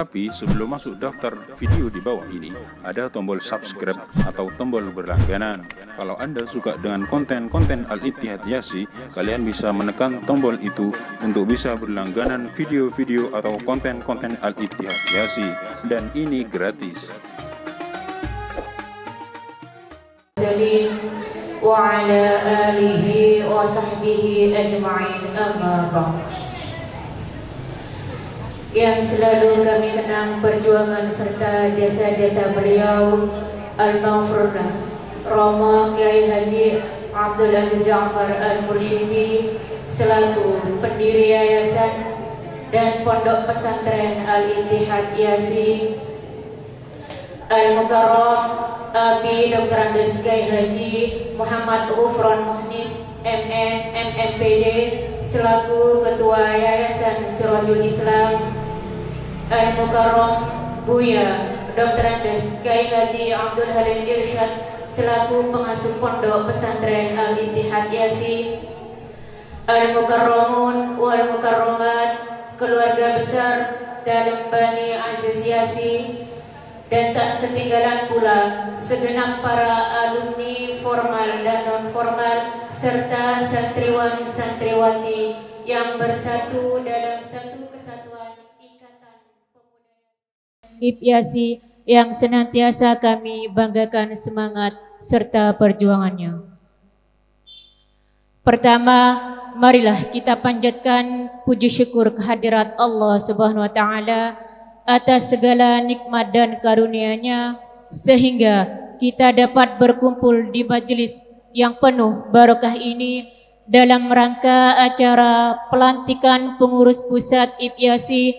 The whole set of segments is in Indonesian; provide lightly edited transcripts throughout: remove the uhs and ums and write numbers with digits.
Tapi sebelum masuk daftar video di bawah ini, ada tombol subscribe atau tombol berlangganan. Kalau Anda suka dengan konten-konten Al-Ittihad Yasi, kalian bisa menekan tombol itu untuk bisa berlangganan video-video atau konten-konten Al-Ittihad Yasi. Dan ini gratis. Wa ala alihi wa sahbihi ajma'in, amma ba'd. Yang selalu kami kenang perjuangan serta jasa-jasa beliau Al-Maghfurlah Romo Kiai Haji Abdul Aziz Ja'far Al-Mursyidi selaku pendiri yayasan dan pondok pesantren Al-Ittihad Yasi, Al-Mukarram Abi Dr. Andes Kiai Haji Muhammad Ghufran Muhnis MN MMPD selaku Ketua Yayasan Sirajul Islam, Al-Mukarram Buya Dr. Andes Kiai Haji Abdul Halim Irsyad selaku pengasuh pondok pesantren Al-Ittihad Yasi, Al-Mukarramun wal Mukarramat keluarga besar dalam Bani Aziz Yasi, dan tak ketinggalan pula segenap para alumni formal dan non-formal serta santriwan-santriwati yang bersatu dalam satu kesatuan Ikatan Pemuda Yasi yang senantiasa kami banggakan semangat serta perjuangannya. Pertama, marilah kita panjatkan puji syukur kehadirat Allah Subhanahu wa taala atas segala nikmat dan karunia-Nya sehingga kita dapat berkumpul di majelis yang penuh barokah ini dalam rangka acara pelantikan pengurus pusat IPYASI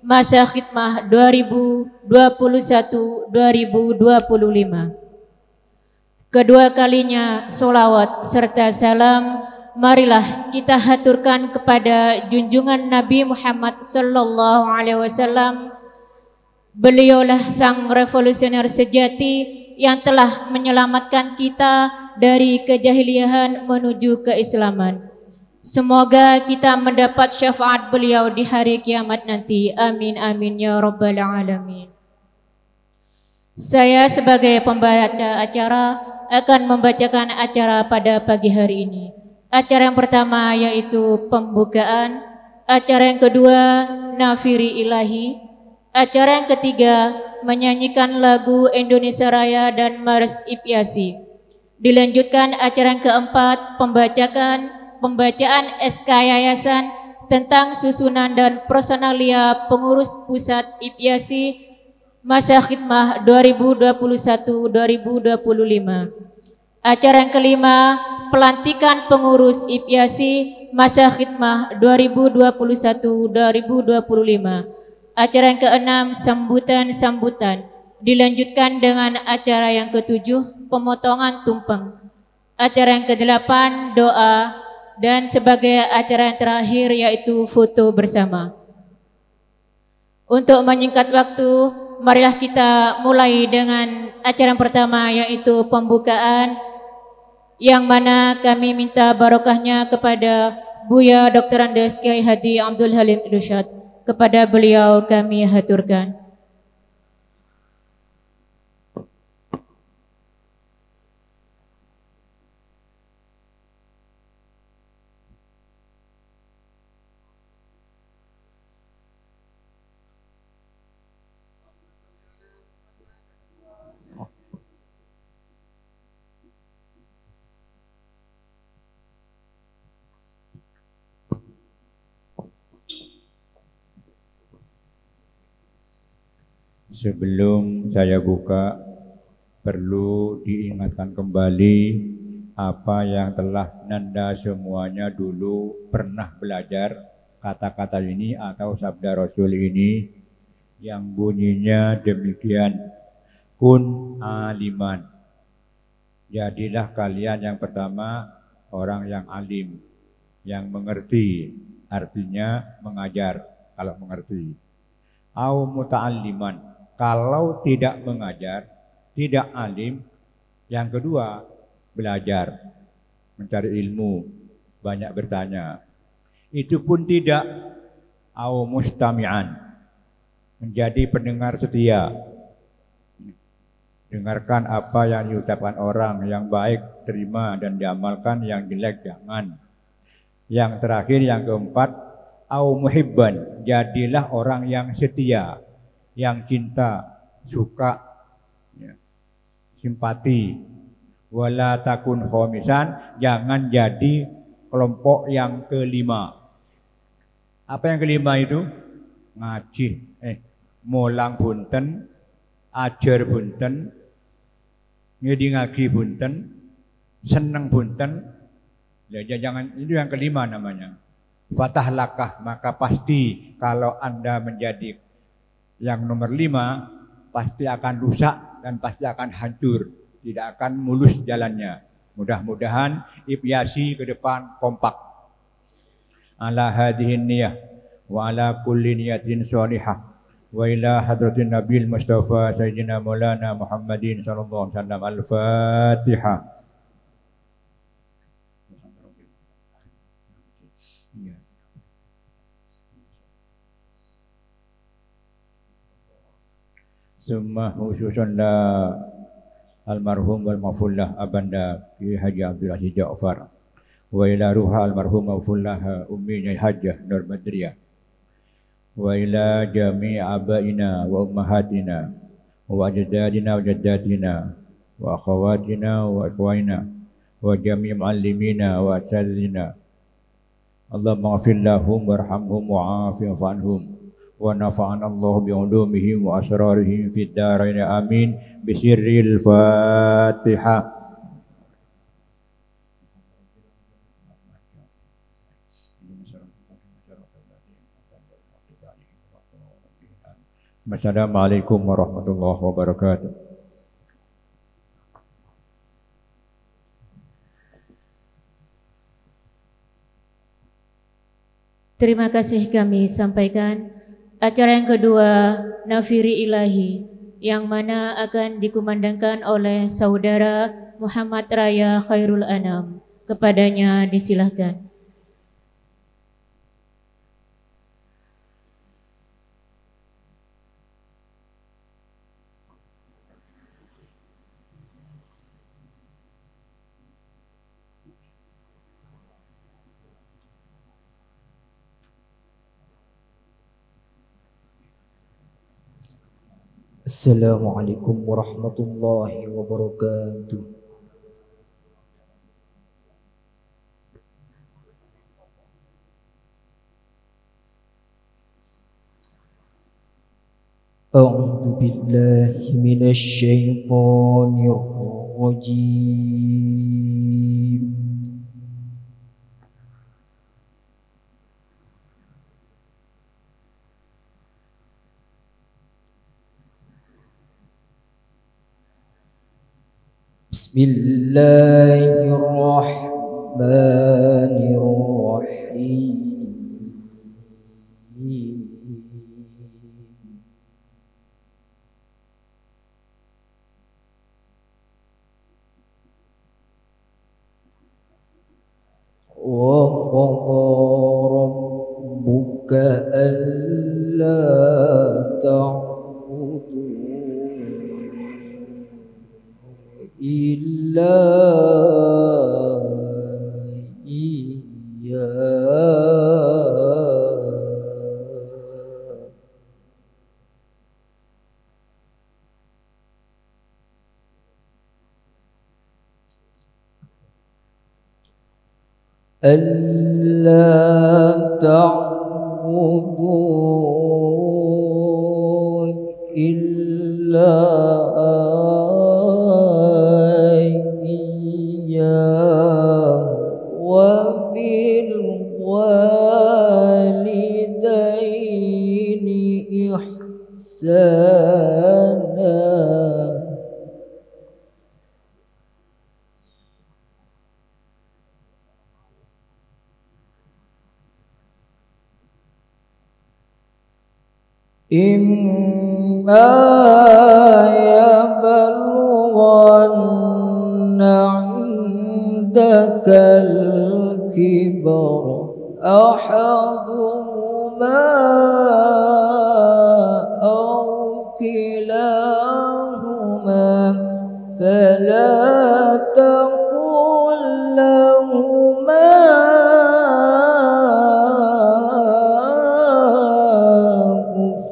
masa khidmah 2021-2025. Kedua kalinya solawat serta salam marilah kita haturkan kepada junjungan Nabi Muhammad sallallahu alaihi wasallam. Beliaulah sang revolusioner sejati yang telah menyelamatkan kita dari kejahiliahan menuju keislaman. Semoga kita mendapat syafaat beliau di hari kiamat nanti. Amin amin ya rabbal alamin. Saya sebagai pembaca acara akan membacakan acara pada pagi hari ini. Acara yang pertama yaitu pembukaan, acara yang kedua nafiri ilahi, acara yang ketiga menyanyikan lagu Indonesia Raya dan Mars IPYASI. Dilanjutkan acara yang keempat pembacaan SK Yayasan tentang susunan dan personalia pengurus pusat IPYASI masa khidmah 2021-2025. Acara yang kelima pelantikan pengurus IPYASI masa khidmah 2021-2025. Acara yang keenam sambutan. Dilanjutkan dengan acara yang ketujuh pemotongan tumpeng. Acara yang kedelapan doa, dan sebagai acara yang terakhir yaitu foto bersama. Untuk menyingkat waktu, marilah kita mulai dengan acara yang pertama yaitu pembukaan, yang mana kami minta barokahnya kepada Buya Dr. Andes Kiai Haji Abdul Halim Irsyad. Kepada beliau kami haturkan. Sebelum saya buka, perlu diingatkan kembali apa yang telah Nanda semuanya dulu pernah belajar kata-kata ini atau sabda Rasul ini yang bunyinya demikian, kun aliman. Jadilah kalian yang pertama orang yang alim, yang mengerti, artinya mengajar kalau mengerti. Au muta'alliman, kalau tidak mengajar, tidak alim. Yang kedua, belajar, mencari ilmu, banyak bertanya. Itu pun tidak. Au mustami'an, menjadi pendengar setia. Dengarkan apa yang diucapkan orang, yang baik terima dan diamalkan, yang jelek jangan. Yang terakhir, yang keempat, au muhibban, jadilah orang yang setia, yang cinta, suka, ya, simpati. Wala takun khomisan, jangan jadi kelompok yang kelima. Apa yang kelima itu? Ngaji, mulang bunten, ajar bunten, ngedi ngaji bunten, seneng bunten. Ya, jangan, itu yang kelima namanya. Fatah lakah, maka pasti kalau Anda menjadi yang nomor 5 pasti akan rusak dan pasti akan hancur, tidak akan mulus jalannya. Mudah-mudahan Ibyasi ke depan kompak. Ala hadhihi niyah wa ala kulli niyatin shalihah wa ila hadratin Nabil Mustafa Sayyidina Maulana Muhammadin sallallahu alaihi wasallam. Al-Fatihah. Summa khususan la almarhum wal mafullah abanda Ki Haji Abdul Aziz Ja'far wa ila ruha almarhum mafullah ummi Hajjah Nur Badriyah wa ila jami' abaina wa ummahatina wa ajdadina wa jaddatina wa akhawatina wa ikhwaina wa jami' muallimina wa asatidina. Allahumma ighfir lahum warhamhum wa'afi anhum wa nafa'ana Allah bi'ulumihim wa asrarihim fid dharain amin bisirril Fatihah. Assalamualaikum warahmatullahi wabarakatuh. Terima kasih kami sampaikan acara yang kedua, Nafiri Ilahi, yang mana akan dikumandangkan oleh Saudara Muhammad Raya Khairul Anam. Kepadanya disilahkan. Assalamualaikum warahmatullahi wabarakatuh. A'udzu billahi minasy syaithanir rajim. Bismillahirrahmanirrahim. Wa qadara rabbuka alla ta'budu illa ألا تعبدوا إلا إياه وبالوالدين إحسانا. إما يبلغن عندك الكبر أحدهما أو فلا تقل لهما أف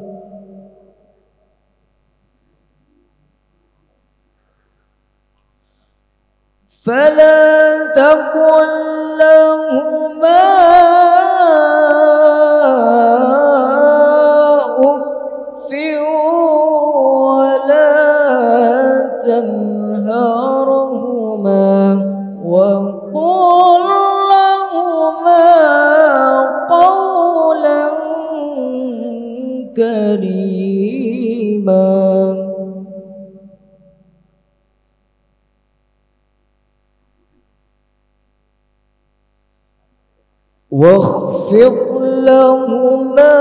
فلا تقل لهما أف ولا تنهرهما وقل لهما قولا كريما واخفض لهما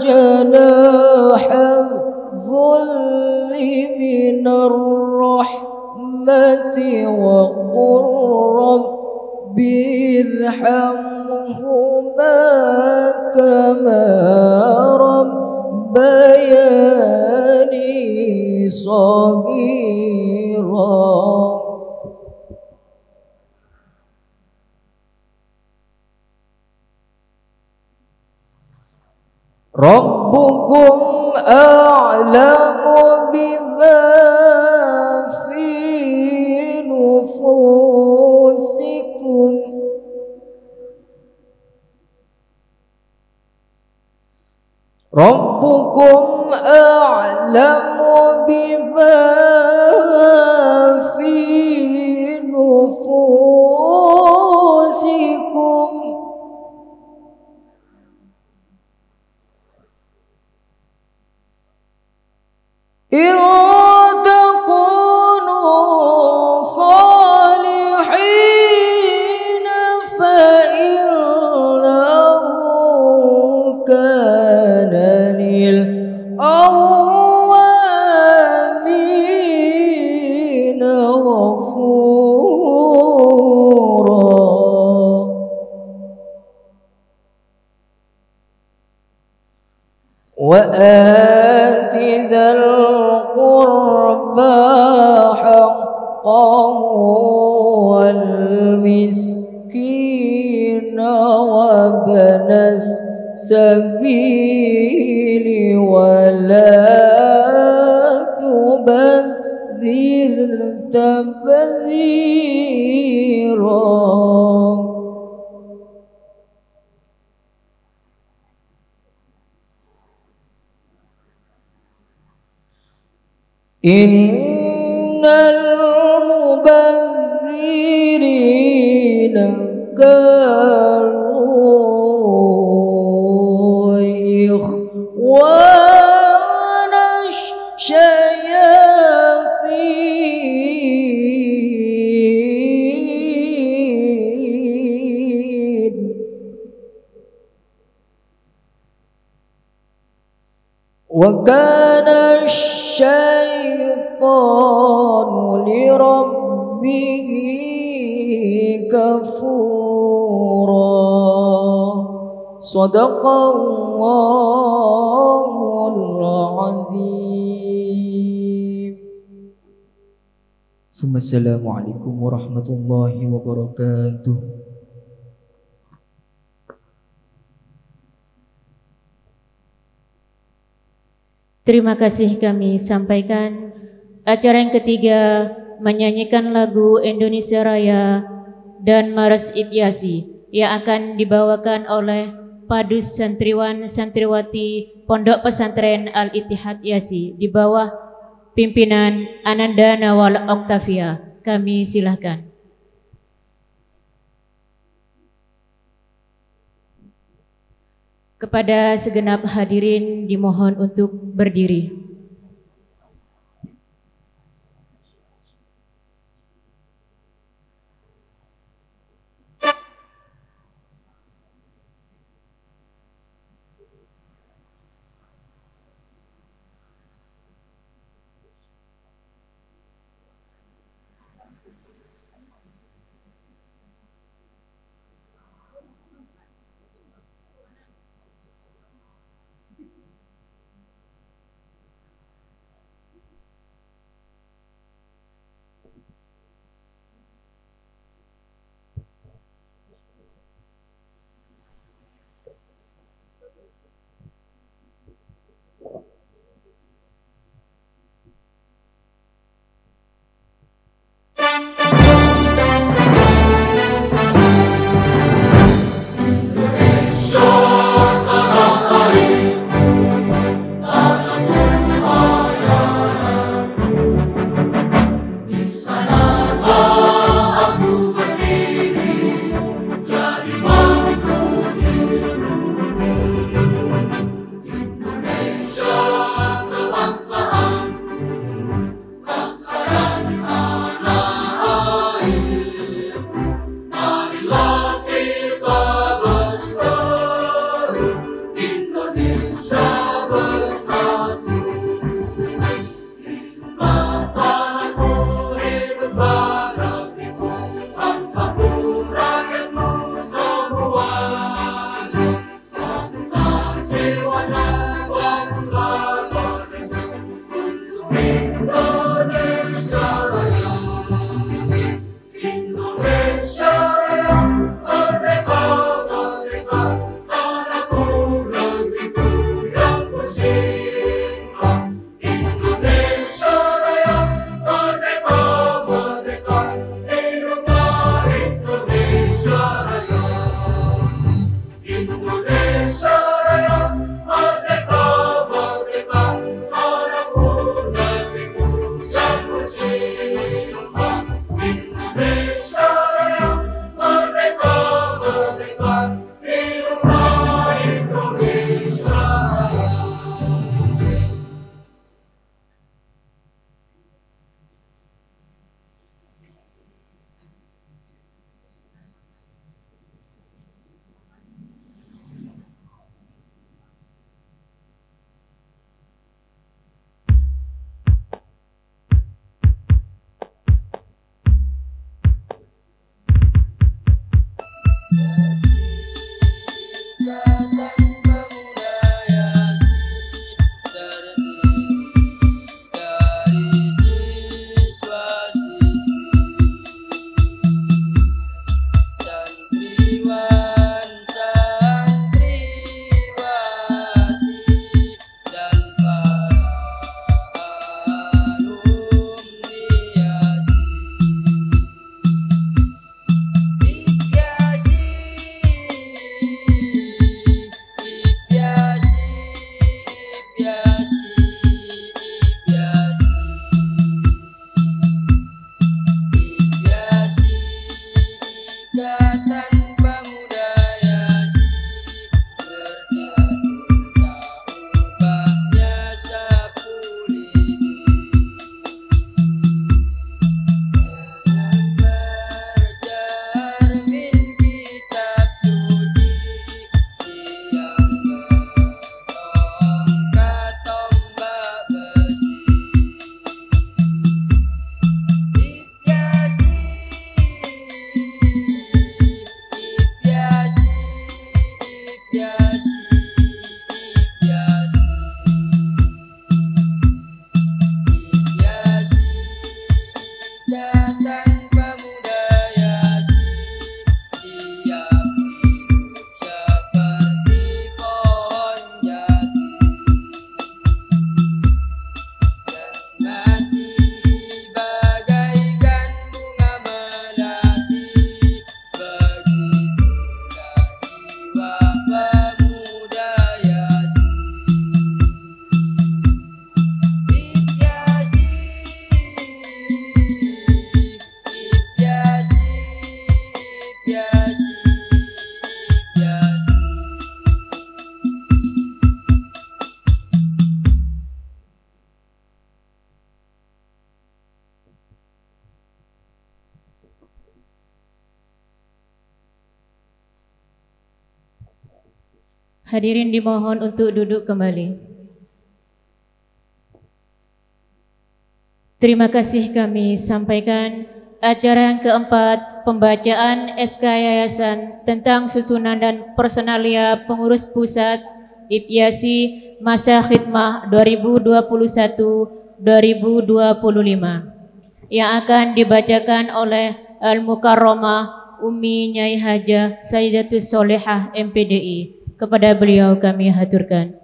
جناح الذل من الرحمة وقل رب ارحمهما كما ربياني صغيرا ربكم أعلم بما في نفوسكم ربكم أعلم بما في نفوسكم إن تكونوا صالحين فإنه كان للأوابين غفورا وآت ذا القربى حقه والمسكين وابن السبيل ولا تبذر تبذيرا إن المبذرين كانوا إخوان الشياطين وكان الشيطان لربه كفورا صدق الله العظيم ثم السلام عليكم ورحمة الله وبركاته. Terima kasih kami sampaikan. Acara yang ketiga menyanyikan lagu Indonesia Raya dan Maras Ibyasi yang akan dibawakan oleh Padus Santriwan Santriwati Pondok Pesantren Al-Ittihad Yasi di bawah pimpinan Ananda Nawal Oktavia. Kami silahkan. Kepada segenap hadirin dimohon untuk berdiri. Hadirin dimohon untuk duduk kembali. Terima kasih kami sampaikan acara yang keempat, pembacaan SK Yayasan tentang susunan dan personalia pengurus pusat IPYASI masa khidmah 2021-2025 yang akan dibacakan oleh Al-Mukarramah Umi Nyai Hajah Sayyidatus Solehah MPDI. Kepada beliau kami haturkan.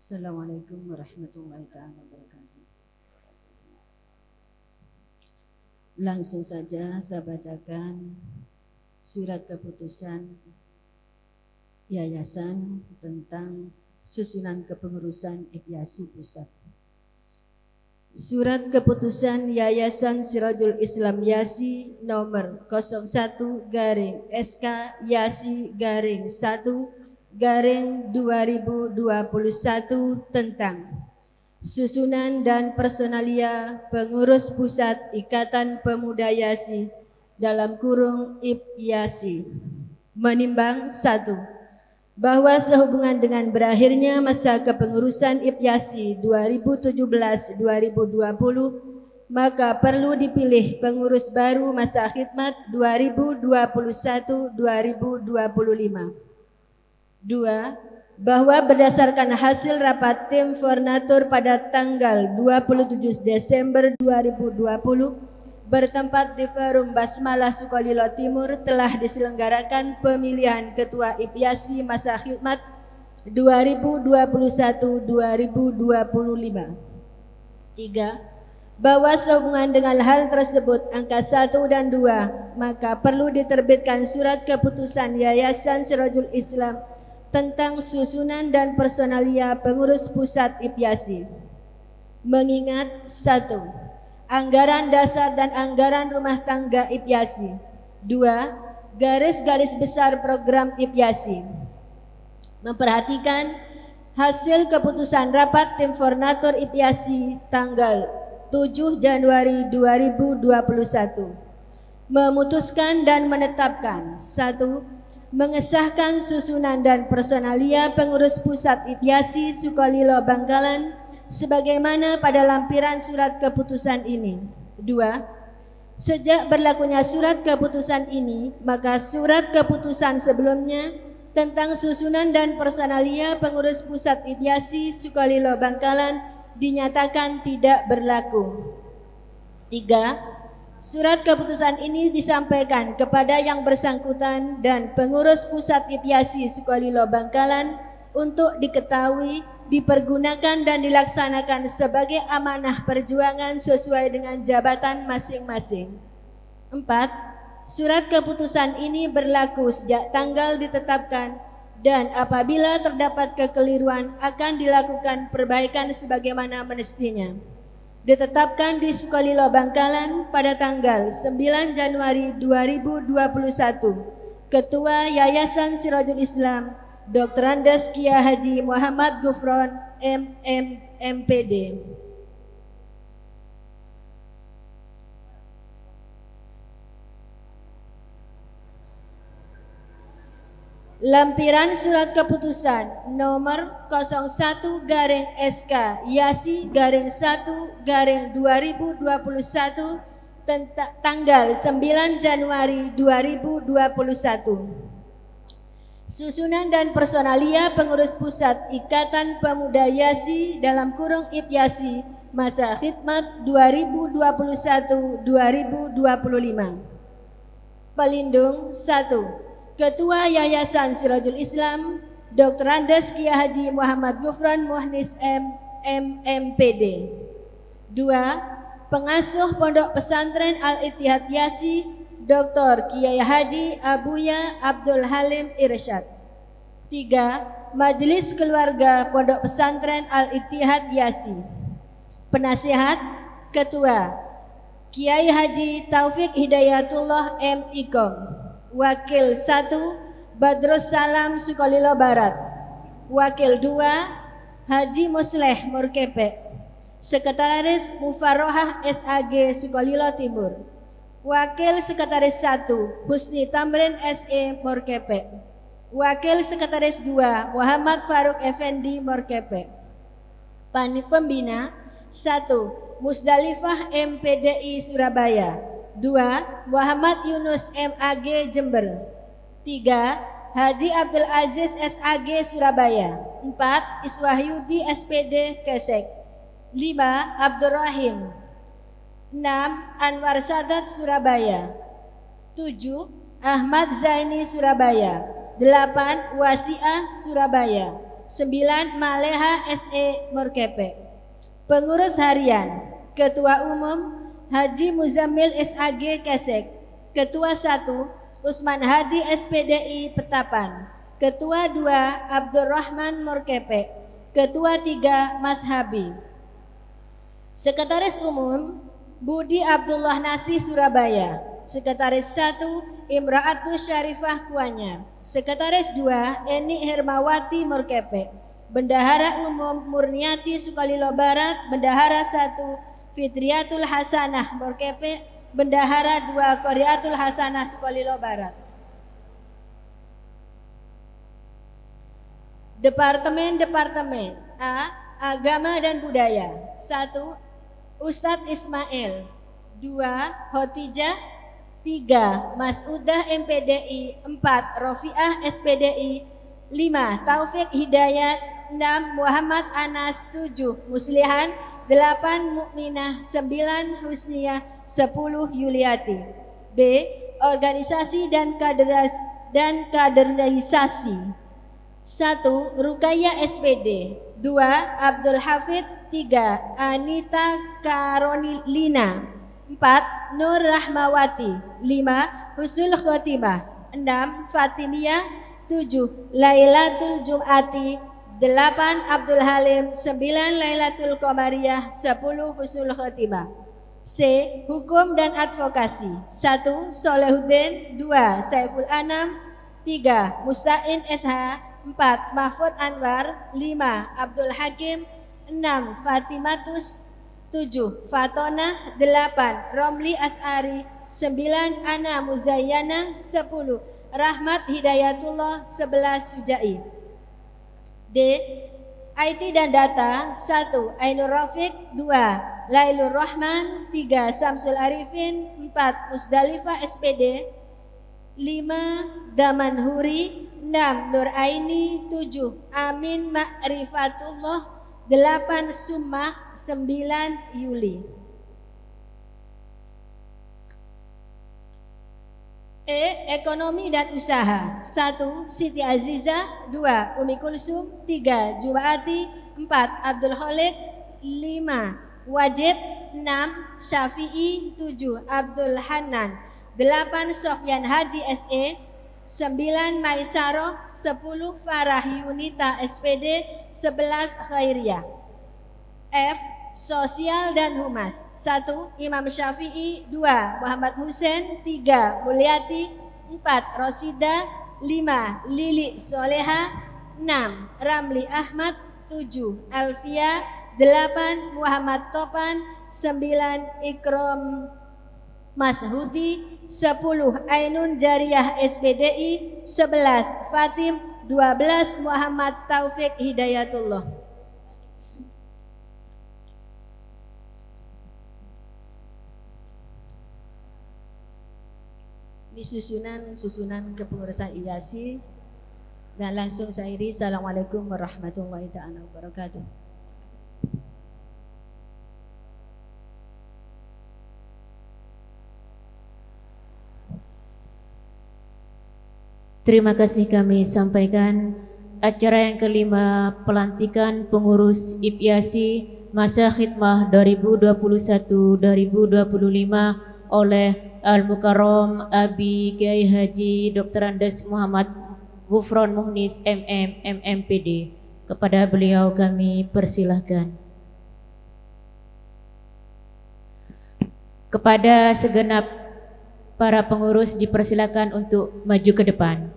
Assalamualaikum warahmatullahi wabarakatuh. Langsung saja saya bacakan surat keputusan Yayasan tentang susunan kepengurusan IPYASI Pusat. Surat keputusan Yayasan Sirajul Islam YASI nomor 01-SK-YASI-1/2021 tentang susunan dan personalia pengurus pusat Ikatan Pemuda YASI dalam kurung IPYASI menimbang 1. Bahwa sehubungan dengan berakhirnya masa kepengurusan IPYASI 2017-2020 maka perlu dipilih pengurus baru masa khidmat 2021-2025. 2. Bahwa berdasarkan hasil rapat tim Fornatur pada tanggal 27 Desember 2020 bertempat di Forum Basmalah Sukolilo Timur telah diselenggarakan pemilihan Ketua IPYASI masa khidmat 2021-2025. 3. Bahwa sehubungan dengan hal tersebut angka 1 dan 2 maka perlu diterbitkan surat keputusan Yayasan Sirajul Islam tentang susunan dan personalia pengurus pusat IPYASI. Mengingat 1. Anggaran dasar dan anggaran rumah tangga IPYASI. 2. Garis-garis besar program IPYASI. Memperhatikan hasil keputusan rapat tim Fornatur IPYASI tanggal 7 Januari 2021. Memutuskan dan menetapkan 1. Mengesahkan susunan dan personalia pengurus pusat IPYASI Sukolilo Bangkalan sebagaimana pada lampiran surat keputusan ini. 2. Sejak berlakunya surat keputusan ini, maka surat keputusan sebelumnya tentang susunan dan personalia pengurus pusat IPYASI Sukolilo Bangkalan dinyatakan tidak berlaku. 3. Surat keputusan ini disampaikan kepada yang bersangkutan dan pengurus pusat IPYASI Sukolilo Bangkalan untuk diketahui, dipergunakan dan dilaksanakan sebagai amanah perjuangan sesuai dengan jabatan masing-masing. 4. Surat keputusan ini berlaku sejak tanggal ditetapkan dan apabila terdapat kekeliruan akan dilakukan perbaikan sebagaimana mestinya. Ditetapkan di Sukolilo Bangkalan pada tanggal 9 Januari 2021. Ketua Yayasan Sirajul Islam Dr. Andes Kiai Haji Muhammad Gufron MM MPD. Lampiran surat keputusan nomor 01/SK YASI /1/2021 tanggal 9 Januari 2021. Susunan dan personalia pengurus pusat Ikatan Pemuda YASI dalam kurung IPYASI masa khidmat 2021-2025. Pelindung 1. Ketua Yayasan Sirajul Islam Dr. Andes Kiai Haji Muhammad Gufron Muhnis MMPD. 2. Pengasuh Pondok Pesantren Al-Ittihad Yasi Dr. Kiai Haji Abuya Abdul Halim Irsyad. 3. Majelis Keluarga Pondok Pesantren Al-Ittihad Yasi. Penasihat Ketua Kiai Haji Taufik Hidayatullah M. Ikom. Wakil 1 Badrus Salam Sukolilo Barat. Wakil 2 Haji Musleh Murkepe. Sekretaris Mufarohah SAG Sukolilo Timur. Wakil Sekretaris 1 Husni Tamrin SE Murkepe. Wakil Sekretaris 2 Muhammad Faruk Effendi Murkepe. Panit Pembina 1 Musdalifah MPDI Surabaya. 2 Muhammad Yunus MAG Jember. 3 Haji Abdul Aziz SAG Surabaya. 4 Iswahyudi SPD Kesek. 5 Abdurrahim. 6 Anwar Sadat Surabaya. 7 Ahmad Zaini Surabaya. 8 Wasiah Surabaya. 9 Maleha SE Murkepe. Pengurus Harian Ketua Umum Haji Muzammil SAG Kesek. Ketua 1 Usman Hadi SPDI Petapan. Ketua 2 Abdurrahman Murkepe. Ketua 3 Mas Habi. Sekretaris Umum Budi Abdullah Nasih Surabaya. Sekretaris 1 Imra'atus Syarifah Kuanya. Sekretaris 2 Eni Hermawati Murkepe. Bendahara Umum Murniati Sukolilo Barat. Bendahara 1 Fitriatul Hasanah Murkepe. Bendahara 2 Qoriatul Hasanah Sukolilo Barat. Departemen A. Agama dan Budaya. 1 Ustadz Ismail. 2 Hotijah. 3 Mas'udah MPDI. 4 Rofiah SPDI. 5 Taufik Hidayat. 6 Muhammad Anas. 7 Muslihan. 8 Mukminah. 9 Husniyah. 10 Yuliati. B. Organisasi dan kaderisasi. 1 Rukaya SPD. 2 Abdul Hafid. 3 Anita Karolina. 4 Nur Rahmawati. 5 Husnul Khotimah. 6 Fatimiyah. 7 Lailatul Jum'ati. 8 Abdul Halim. 9 Lailatul Qamariyah. 10 Husnul Khotimah. C. Hukum dan Advokasi. 1 Solehuddin. 2 Saiful Anam. 3 Musta'in SH. 4 Mahfud Anwar. 5 Abdul Hakim. 6 Fatimatus. 7 Fatona. 8 Romli As'ari. 9 Ana Muzayyana. 10 Rahmat Hidayatullah. 11 Sujai. D. IT dan Data. 1 Ainur Rafiq. 2 Lailur Rahman. 3 Samsul Arifin. 4 Musdalifah SPD. 5 Daman Huri. 6 Nur Aini. 7 Amin Ma'rifatullah. 8 Summah. 9 Yuli. E. Ekonomi dan Usaha. 1 Siti Aziza. 2 Umi Kulsum. 3 Jumaati. 4 Abdul Khalik. 5 Wajib. 6 Syafi'i. 7 Abdul Hanan. 8 Sofyan Hadi SE. 9 Maisaroh. 10 Farah Yunita SPD. 11 Khairiyah. F. Sosial dan Humas. 1 Imam Syafi'i. 2 Muhammad Hussein. 3 Mulyati. 4 Rosida. 5 Lili Soleha. 6 Ramli Ahmad. 7 Alfia. 8 Muhammad Topan. 9 Ikrom Mashudi. 10 Ainun Jariyah SPDI. 11 Fatim. 12 Muhammad Taufik Hidayatullah. Ini susunan kepengurusan IASI dan langsung saya iri. Assalamualaikum warahmatullahi ta'ala wabarakatuh. Terima kasih kami sampaikan acara yang kelima, pelantikan pengurus IPIASI masa khidmah 2021-2025 oleh Al-Mukarram Abi Kiai Haji Dr. Andes Muhammad Gufron Muhnis MM MMPD. Kepada beliau kami persilahkan. Kepada segenap para pengurus dipersilakan untuk maju ke depan.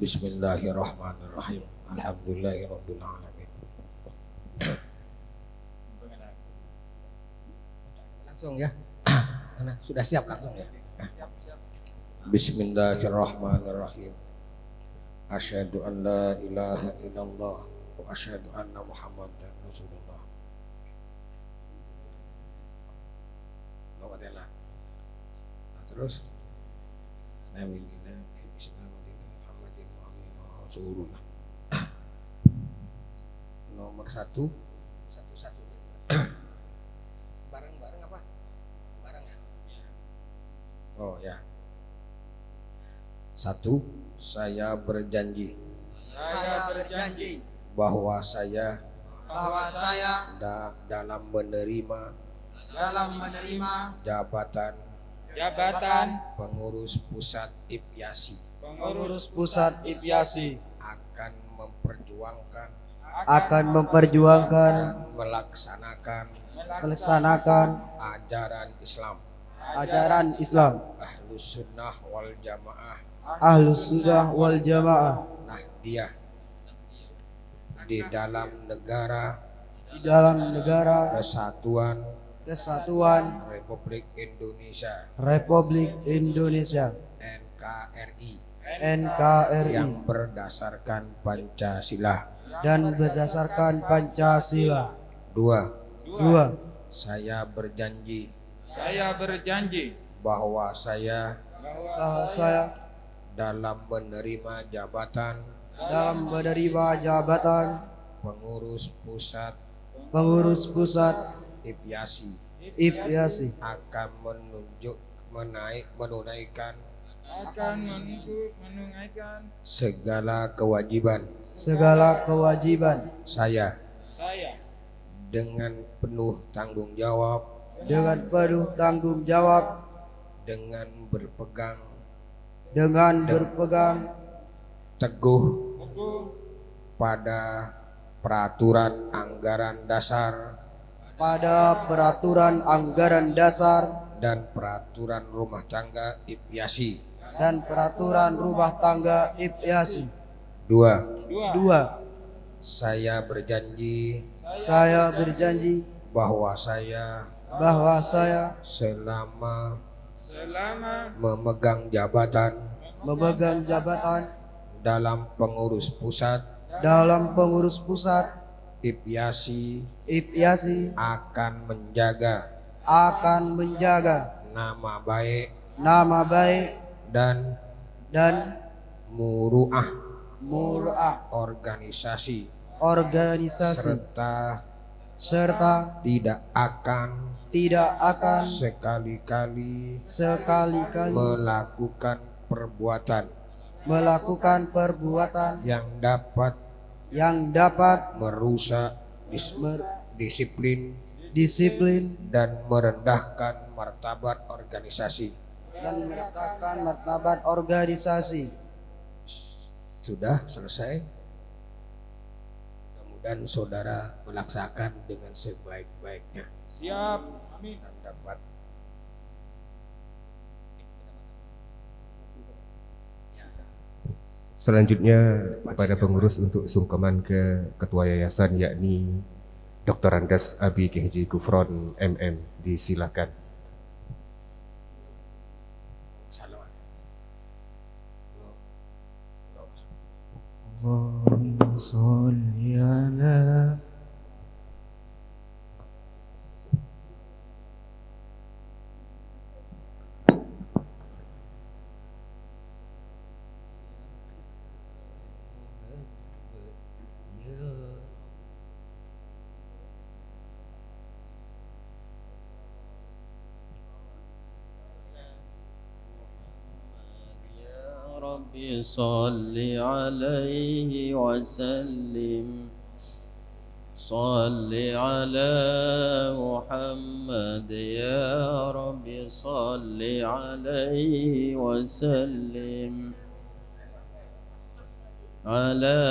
Bismillahirrahmanirrahim. Alhamdulillahirabbil alamin. Langsung ya. Mana sudah siap langsung ya. Bismillahirrahmanirrahim. Asyhadu an la ilaha illallah wa asyhadu anna Muhammadan Rasulullah. Alhamdulillah. Nah, terus Rasulullah. Nomor satu. Bareng-bareng apa? Bareng ya. Oh ya. Satu, saya berjanji. Saya berjanji Bahwa saya dalam menerima jabatan pengurus pusat IPIASI akan memperjuangkan dan melaksanakan ajaran Islam Ahlus Sunnah wal Jamaah Nahdiyah di dalam negara Kesatuan Republik Indonesia NKRI yang berdasarkan Pancasila. Dua, saya berjanji bahwa saya dalam menerima jabatan pengurus pusat IPIASI akan menunaikan segala kewajiban saya dengan penuh tanggung jawab dengan berpegang teguh pada peraturan anggaran dasar dan peraturan rumah tangga IPIASI. Dua, saya berjanji bahwa saya selama memegang jabatan dalam pengurus pusat IPIASI akan menjaga nama baik dan muruah organisasi serta serta tidak akan sekali-kali melakukan perbuatan yang dapat merusak disiplin dan merendahkan martabat organisasi. Sudah selesai. Mudah-mudahan saudara melaksanakan dengan sebaik-baiknya. Siap. Amin. Dan dapat selanjutnya kepada pengurus untuk sungkeman ke ketua yayasan, yakni Dr. Andes Abi Haji Gufron MM, disilakan. Allahumma sholli ala Rabbi salli alaihi wasallim. Salli ala Muhammad ya Rabbi salli alaihi wasallim. Ala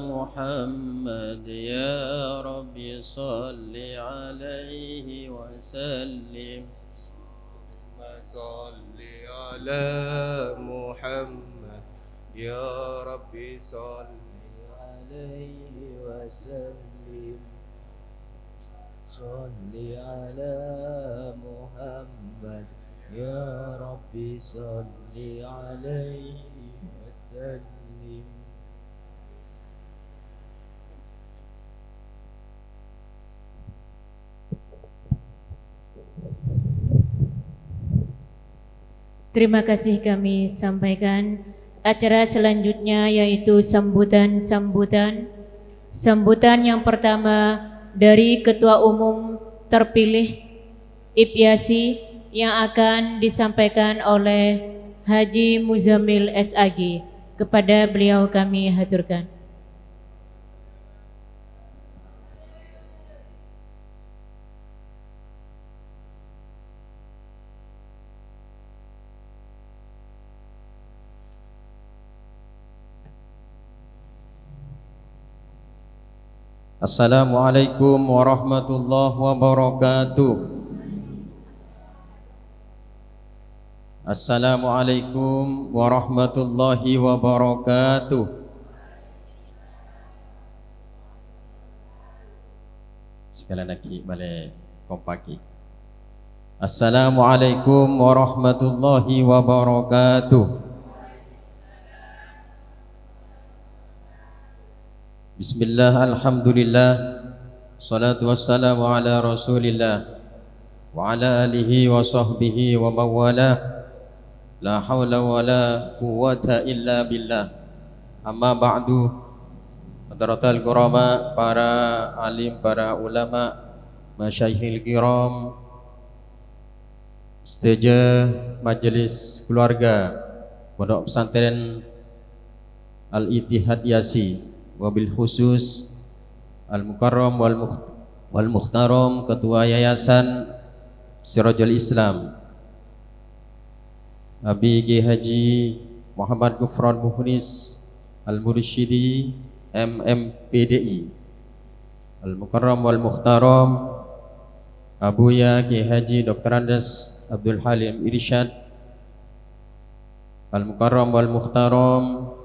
Muhammad ya Rabbi salli alaihi wasallim. Salli ala Muhammad ya Rabbi salli alaihi wasallim. Salli ala Muhammad ya Rabbi salli alaihi wasallim. Terima kasih kami sampaikan. Acara selanjutnya yaitu sambutan yang pertama dari Ketua Umum terpilih IPYASI yang akan disampaikan oleh Haji Muzamil SAG. Kepada beliau kami haturkan. Assalamualaikum warahmatullahi wabarakatuh. Assalamualaikum warahmatullahi wabarakatuh. Sekali lagi boleh kompaki. Assalamualaikum warahmatullahi wabarakatuh. Bismillah, alhamdulillah, salatu wassalamu ala rasulillah wa ala alihi wa sahbihi wa mawala. La hawla wa la quwwata illa billah. Amma ba'du. Hadratal kurama, para alim, para ulama, masyayikhil kiram, seteja majelis keluarga Pondok Pesantren Al-Ittihad Yasi, wabil khusus Al-Mukarram wal Mukhtaram, Ketua Yayasan Sirajul Islam Abi Haji Muhammad Gufron Muhnis Al-Mursyidi MMPDI, Al-Mukarram wal Mukhtaram Abuya Haji Dr. Andes Abdul Halim Irsyad, Al-Mukarram wal Mukhtaram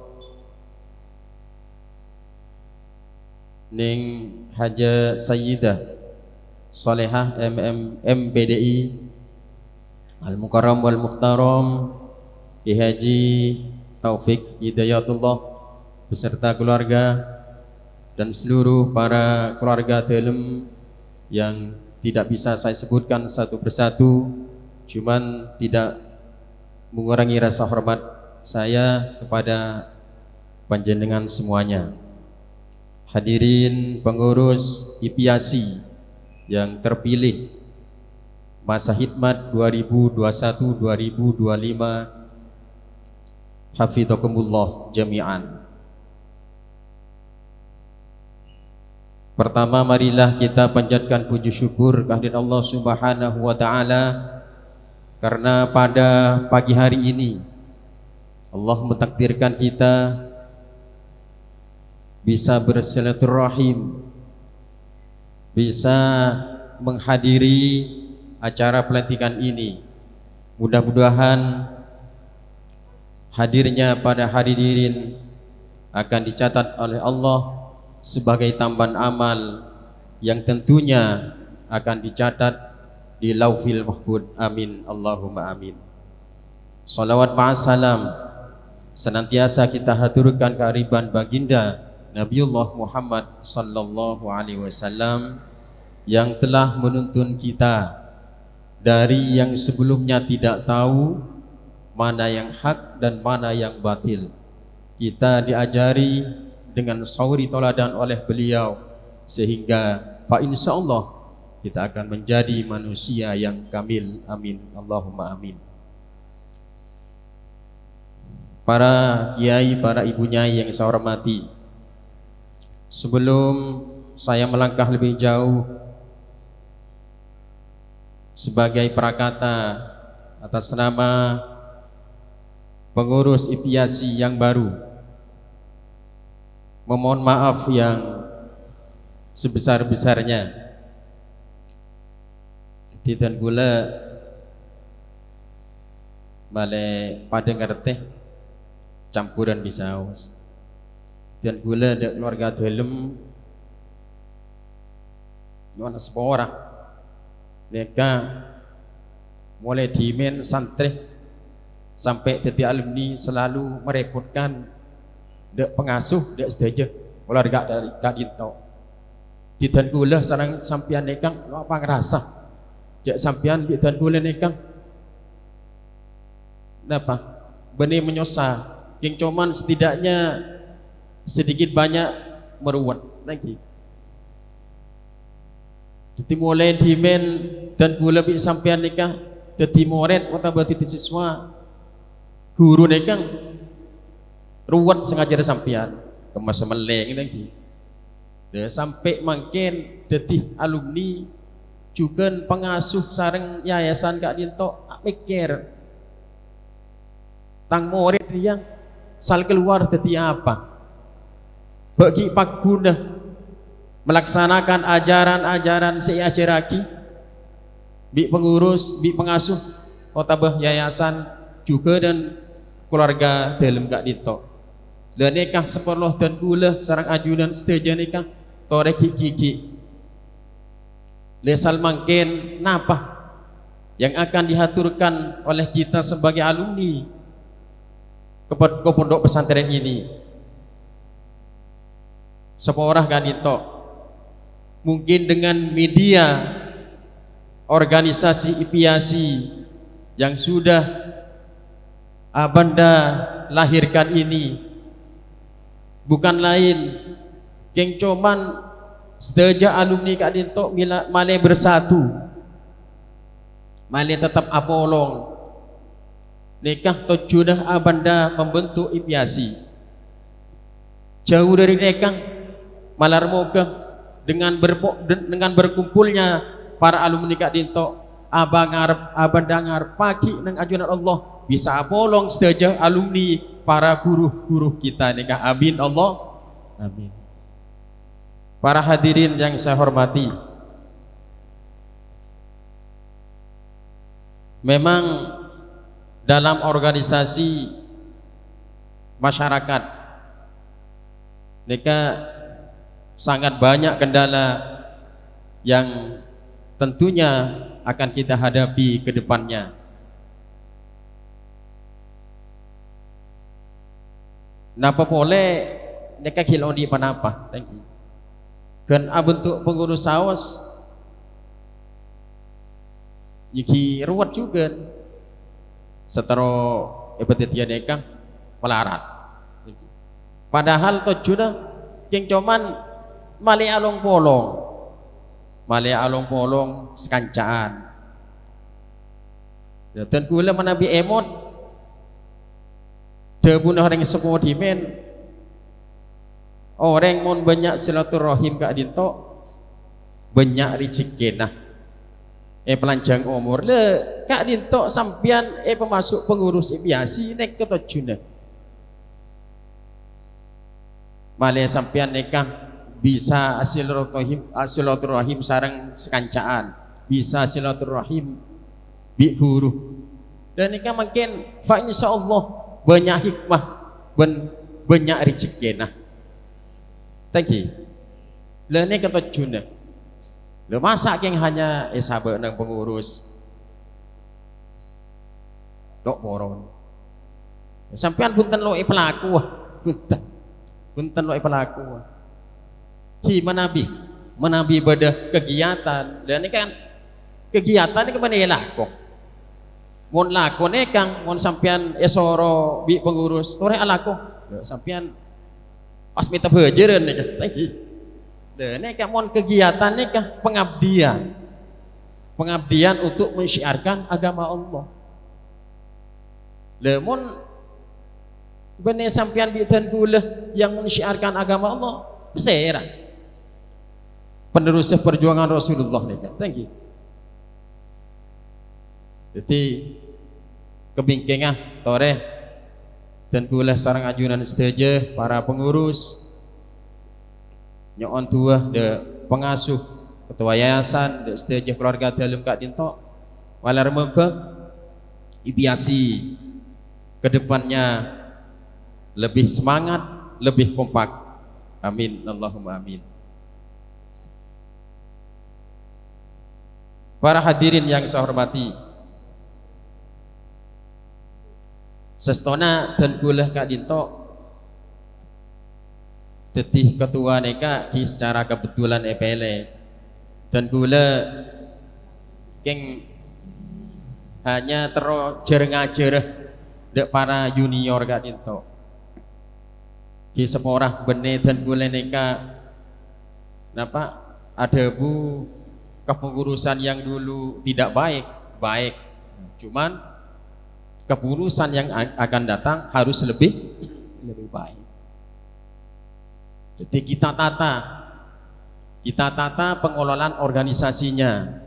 Ning Haja Sayyidah Salehah MPDI, Al-Mukarram wal Mukhtaram Haji Taufik Hidayatullah beserta keluarga dan seluruh para keluarga dalam yang tidak bisa saya sebutkan satu persatu, cuman tidak mengurangi rasa hormat saya kepada panjenengan semuanya. hadirin pengurus IPIASI yang terpilih masa khidmat 2021-2025, hafidhakumullah jami'an. Pertama, marilah kita panjatkan puji syukur kehadirat Allah Subhanahu wa taala karena pada pagi hari ini Allah mentakdirkan kita bisa bersilaturahim, bisa menghadiri acara pelantikan ini. Mudah-mudahan hadirnya pada hadirin akan dicatat oleh Allah sebagai tambahan amal yang tentunya akan dicatat di Lauhil Mahfuz. Amin Allahumma amin. Salawat ma'assalam senantiasa kita haturkan kehadiran baginda Nabiullah Muhammad sallallahu alaihi wasallam yang telah menuntun kita dari yang sebelumnya tidak tahu mana yang hak dan mana yang batil. Kita diajari dengan sauri toladan oleh beliau, sehingga fa insyaallah kita akan menjadi manusia yang kamil. Amin Allahumma amin. Para kiai, para ibu nyai yang saya hormati, sebelum saya melangkah lebih jauh sebagai prakata atas nama pengurus IPIASI yang baru, memohon maaf yang sebesar-besarnya. Tidan gula bale pada ngerteh campuran bisa awas. Dan gula ada keluarga dalam nyona sepora mereka mulai dimen santri sampai teti alumni selalu merepotkan dek pengasuh dek sedaja keluarga dari kadinto. Tidan gula sarang sampian nekang lo apa ngerasa jak sampian tidan gula nekang kenapa benih menyosa yang cuman setidaknya sedikit banyak meruat lagi. Jadi mulai dimen dan gula bi sampean nikah dadi murid atau berarti siswa guru nekang ruwet sengaja sampean kemas meleng lagi. Dia sampai makin dadi alumni juga pengasuh sareng yayasan Kak Dinto mikir tang murid yang sal keluar dadi apa bagi pak guna melaksanakan ajaran-ajaran seajaraki bi pengurus bi pengasuh otabah yayasan juga dan keluarga dalam Kak Dinto. Dan nikah seperloh dan gula sarang ajunan setuju nikah torek gigi lesal mangkin napa yang akan dihaturkan oleh kita sebagai alumni ke pondok pesantren ini. Seorang Kak Dinto mungkin dengan media organisasi IPIASI yang sudah abanda lahirkan ini bukan lain yang cuman sedaja alumni Kak Dinto male bersatu, male tetap apolong nikah tujuan abanda membentuk IPIASI. Jauh dari nekang malar moga dengan berkumpulnya para alumni Kak Dinto abanda ngarep pagi nang ajunan Allah bisa apolong sedaja alumni para guru-guru kita nikah. Amin Allah amin. Para hadirin yang saya hormati, memang dalam organisasi masyarakat nikah sangat banyak kendala yang tentunya akan kita hadapi ke depannya. Napa boleh nikah hiloni panapa? Thank you. Kan bentuk pengurus sawas iki ruwet juga setero epetetian nikah melarat. Padahal tujuannya yang cuman mali along polong sekancaan. Dan kula manabi emot debunah orang sepo dimen orang mon banyak silaturahim kak dinto banyak rezeki nah pelanjang umur le kak dinto sampian pemasuk pengurus biasi nek ketojuna malah sampian nekah bisa silaturahim sareng sekancaan bisa silaturahim bi guru dan nikah makin fa insyaallah banyak hikmah banyak rezeki nah tadi le ne kata juna le masa yang hanya sahabat nang pengurus dok poron sampean punten lo pelaku punten lo pelaku ki menabi pada kegiatan dan ini kan kegiatan ini kemana laku mon lakone kang mon sampean esoro bi pengurus tore alako sampean pas mita bejeran nih tadi dene kang mon kegiatan nih kang pengabdian untuk mensyiarkan agama Allah lemon bene sampean bi dan gula yang mensyiarkan agama Allah besera penerus perjuangan Rasulullah nih thank you jadi kebingkingah tore dan pula sarang ajunan setuju para pengurus nyon tua de pengasuh ketua yayasan de setuju keluarga dalam kak dinto walar muka ibiasi kedepannya lebih semangat lebih kompak amin Allahumma amin. Para hadirin yang saya hormati, sestona dan gulah kak dinto tetih ketua neka ki secara kebetulan EPL dan gula keng hanya ngajar dek para junior kak dinto ki seporah bene dan gula neka napa ada bu kepengurusan yang dulu tidak baik cuman kepengurusan yang akan datang harus lebih baik. Jadi kita tata pengelolaan organisasinya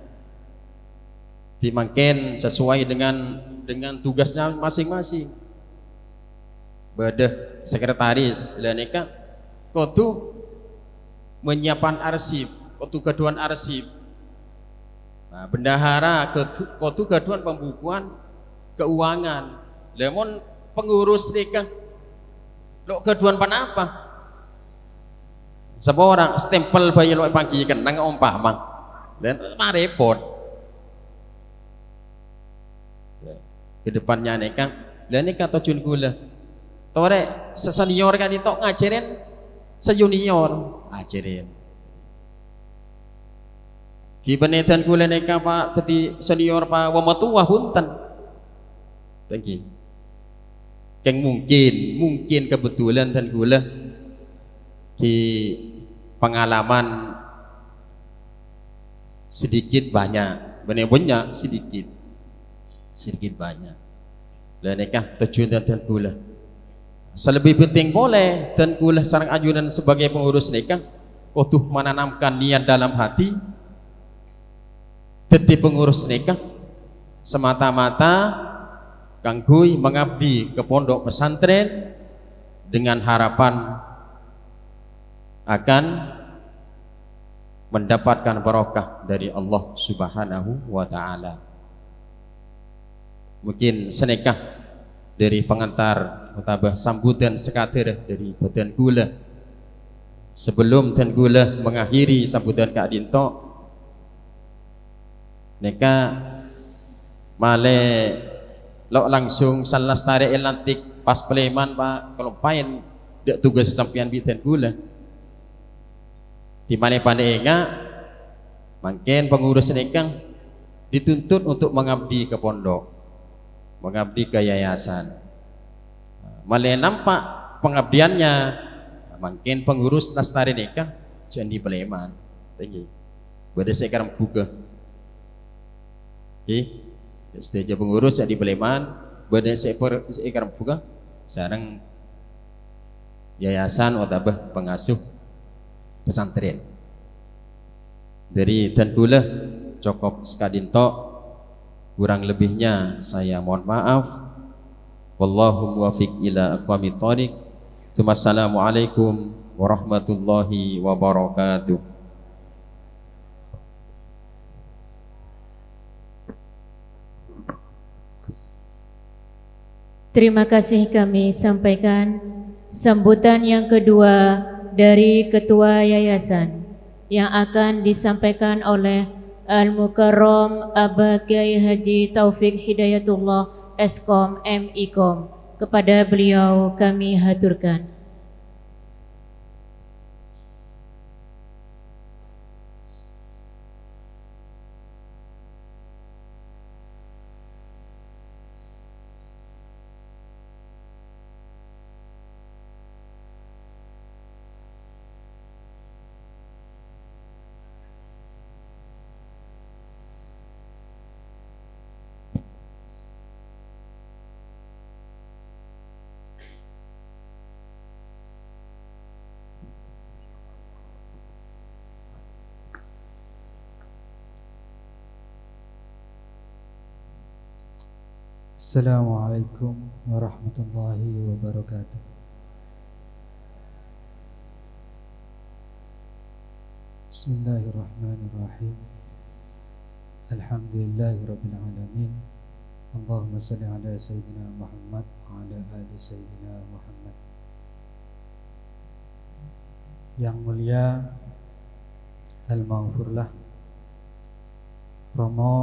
dimakin sesuai dengan tugasnya masing-masing. Badah sekretaris laneka kudu menyiapkan arsip, kudu keduan arsip. Nah, bendahara kudu keduan pembukuan keuangan lemon pengurus nikah lo keduan pan apa seorang stempel bayi lo pagi kan nang ompah mang dan repot kedepannya nikah dan nikah tojun gula tore sesenior kan itu ngajarin sejunior ajarin kibenetan gula nikah pak tadi senior pak wamatua huntan tinggi yang mungkin kebetulan dan gula di pengalaman sedikit banyak benar-benar sedikit banyak dan nikah tujuan dan gula selebih penting boleh dan gula sarang ajunan sebagai pengurus nikah utuh menanamkan niat dalam hati tetap pengurus nikah semata-mata kanggui mengabdi ke pondok pesantren dengan harapan akan mendapatkan barokah dari Allah Subhanahu wa taala. Mungkin senekah dari pengantar mutabah sambutan sekatir dari Badan Gula sebelum dan Gula mengakhiri sambutan Kak Dinto neka male lo langsung salah tarik lantik pas peleman pak kalau pain dek tugas sampian bidan gula di mana pandega makin pengurus nekang dituntut untuk mengabdi ke pondok mengabdi ke yayasan malah nampak pengabdiannya makin pengurus lestari nekang Candi Peleman. Tinggi. Pada sekarang buka. Setelah pengurus di Peleman, pada sekarang buka. Sekarang yayasan atau pengasuh pesantren. Dari dan pula cukup sekadinto, kurang lebihnya saya mohon maaf. Wallahu muwaffiq ila aqwamit thoriq. Wassalamualaikum warahmatullahi wabarakatuh. Terima kasih kami sampaikan sambutan yang kedua dari Ketua Yayasan yang akan disampaikan oleh Al-Mukarram Aba Kiai Haji Taufik Hidayatullah Eskom MIkom. Kepada beliau kami haturkan. Assalamualaikum warahmatullahi wabarakatuh. Bismillahirrahmanirrahim. Alhamdulillahirabbil alamin. Allahumma shalli ala sayyidina Muhammad wa ala ali sayyidina Muhammad. Yang mulia Al-Maghfurlah Romo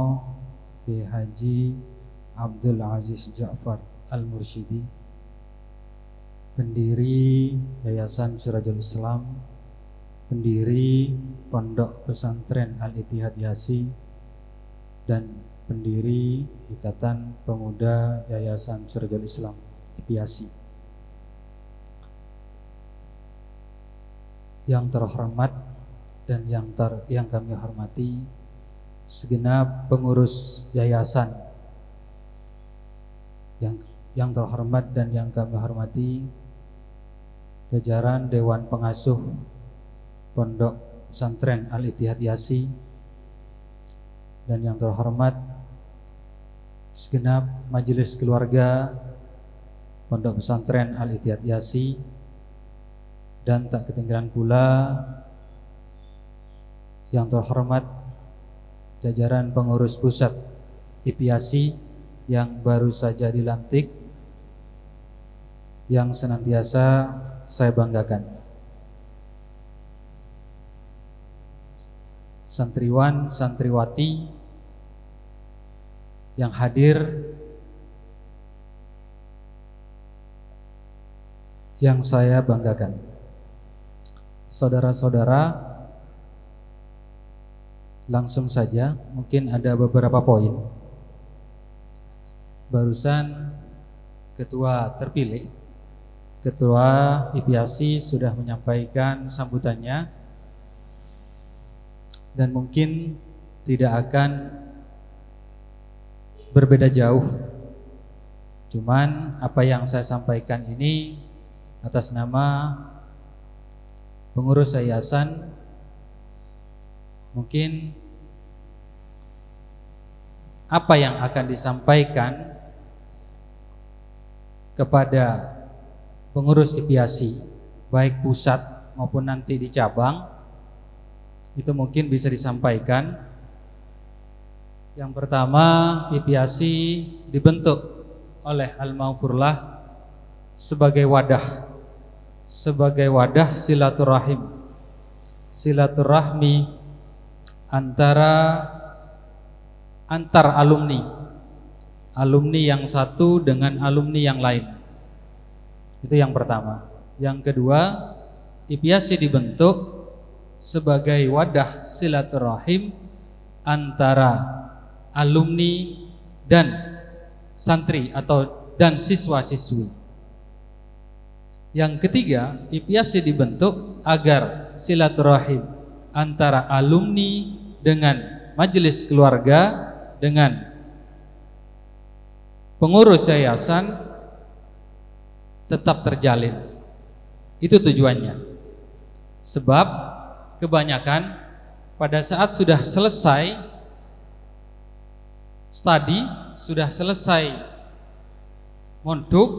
Kiai Haji Abdul Aziz Ja'far Al-Mursyidi, pendiri Yayasan Sirajul Islam, pendiri Pondok Pesantren Al-Ittihad Yasi, dan pendiri Ikatan Pemuda Yayasan Sirajul Islam Yasi. Yang terhormat dan yang kami hormati segenap pengurus yayasan, yang terhormat dan yang kami hormati jajaran Dewan Pengasuh Pondok Pesantren Al-Ittihad Yasi, dan yang terhormat segenap majelis keluarga Pondok Pesantren Al-Ittihad Yasi, dan tak ketinggalan pula yang terhormat jajaran pengurus pusat IPIASI yang baru saja dilantik, yang senantiasa saya banggakan. Santriwan, santriwati yang hadir, yang saya banggakan. Saudara-saudara, langsung saja, mungkin ada beberapa poin. Barusan Ketua terpilih, Ketua IPIASI sudah menyampaikan sambutannya, dan mungkin tidak akan berbeda jauh. Cuman apa yang saya sampaikan ini atas nama pengurus yayasan, mungkin apa yang akan disampaikan kepada pengurus IPIASI baik pusat maupun nanti di cabang, itu mungkin bisa disampaikan. Yang pertama, IPIASI dibentuk oleh Al-Maghfurlah sebagai wadah silaturahim, silaturahmi antar alumni yang satu dengan alumni yang lain. Itu yang pertama. Yang kedua, IPIASI dibentuk sebagai wadah silaturahim antara alumni dan santri dan siswa-siswi. Yang ketiga, IPIASI dibentuk agar silaturahim antara alumni dengan majelis keluarga dengan pengurus yayasan tetap terjalin. Itu tujuannya. Sebab kebanyakan pada saat sudah selesai studi, sudah selesai mondok,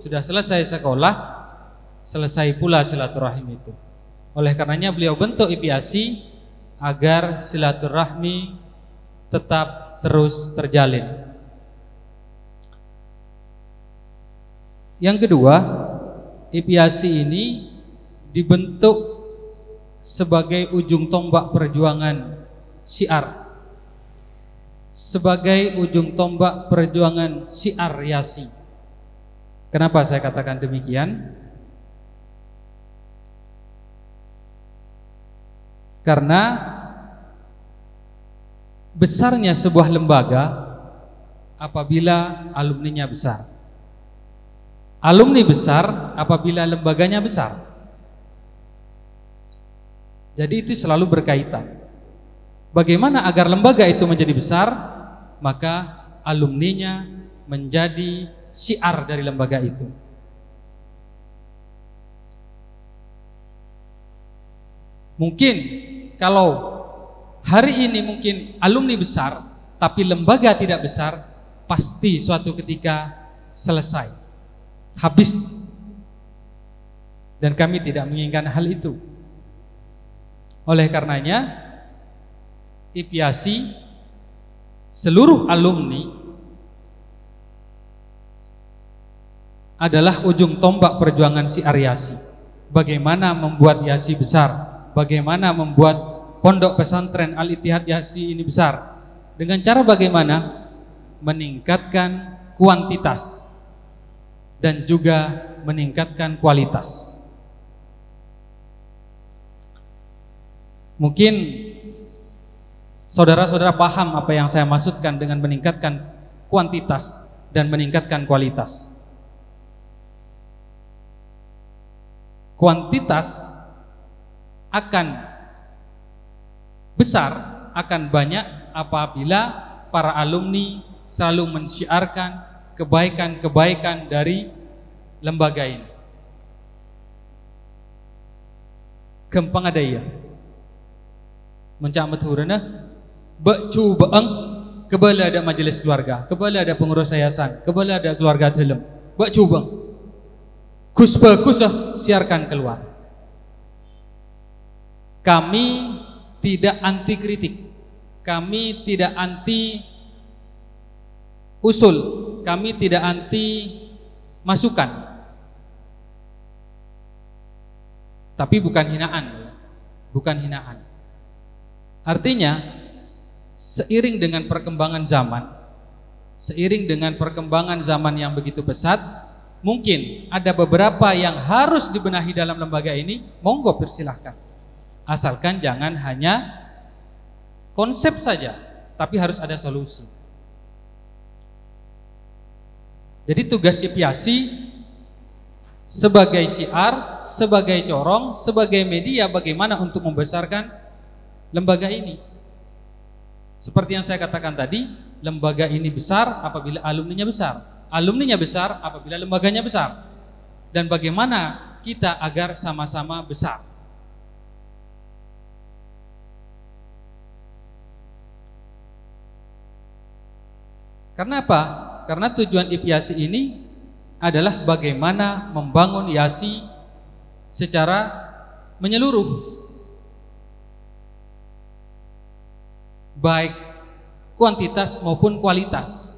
sudah selesai sekolah, selesai pula silaturahim itu. Oleh karenanya beliau bentuk IPIASI agar silaturahmi tetap terus terjalin. Yang kedua, IPIASI ini dibentuk sebagai ujung tombak perjuangan syiar, sebagai ujung tombak perjuangan syiar YASI. Kenapa saya katakan demikian? Karena besarnya sebuah lembaga apabila alumninya besar. Alumni besar apabila lembaganya besar. Jadi itu selalu berkaitan. Bagaimana agar lembaga itu menjadi besar? Maka alumninya menjadi syiar dari lembaga itu. Mungkin kalau hari ini mungkin alumni besar tapi lembaga tidak besar, pasti suatu ketika selesai, habis. Dan kami tidak menginginkan hal itu. Oleh karenanya IPIASI seluruh alumni adalah ujung tombak perjuangan syiar YASI. Bagaimana membuat YASI besar, bagaimana membuat pondok pesantren Al-Ittihad YASI ini besar. Dengan cara bagaimana? Meningkatkan kuantitas dan juga meningkatkan kualitas. Mungkin saudara-saudara paham apa yang saya maksudkan dengan meningkatkan kuantitas dan meningkatkan kualitas. Kuantitas akan besar, akan banyak apabila para alumni selalu mensyiarkan kebaikan-kebaikan dari lembaga ini. Kempang adaya mencak mathurana becu beeng kebala ada majelis keluarga, kebala ada pengurus yayasan, kebala ada keluarga dalam becu beeng kus bagus siarkan keluar. Kami tidak anti kritik, kami tidak anti usul, kami tidak anti masukan, tapi bukan hinaan, bukan hinaan. Artinya seiring dengan perkembangan zaman, seiring dengan perkembangan zaman yang begitu pesat, mungkin ada beberapa yang harus dibenahi dalam lembaga ini. Monggo persilahkan, asalkan jangan hanya konsep saja, tapi harus ada solusi. Jadi tugas IPIASI sebagai syiar, sebagai corong, sebagai media bagaimana untuk membesarkan lembaga ini. Seperti yang saya katakan tadi, lembaga ini besar apabila alumninya besar, alumninya besar apabila lembaganya besar. Dan bagaimana kita agar sama-sama besar. Karena apa? Karena tujuan IPIASI ini adalah bagaimana membangun YASI secara menyeluruh, baik kuantitas maupun kualitas.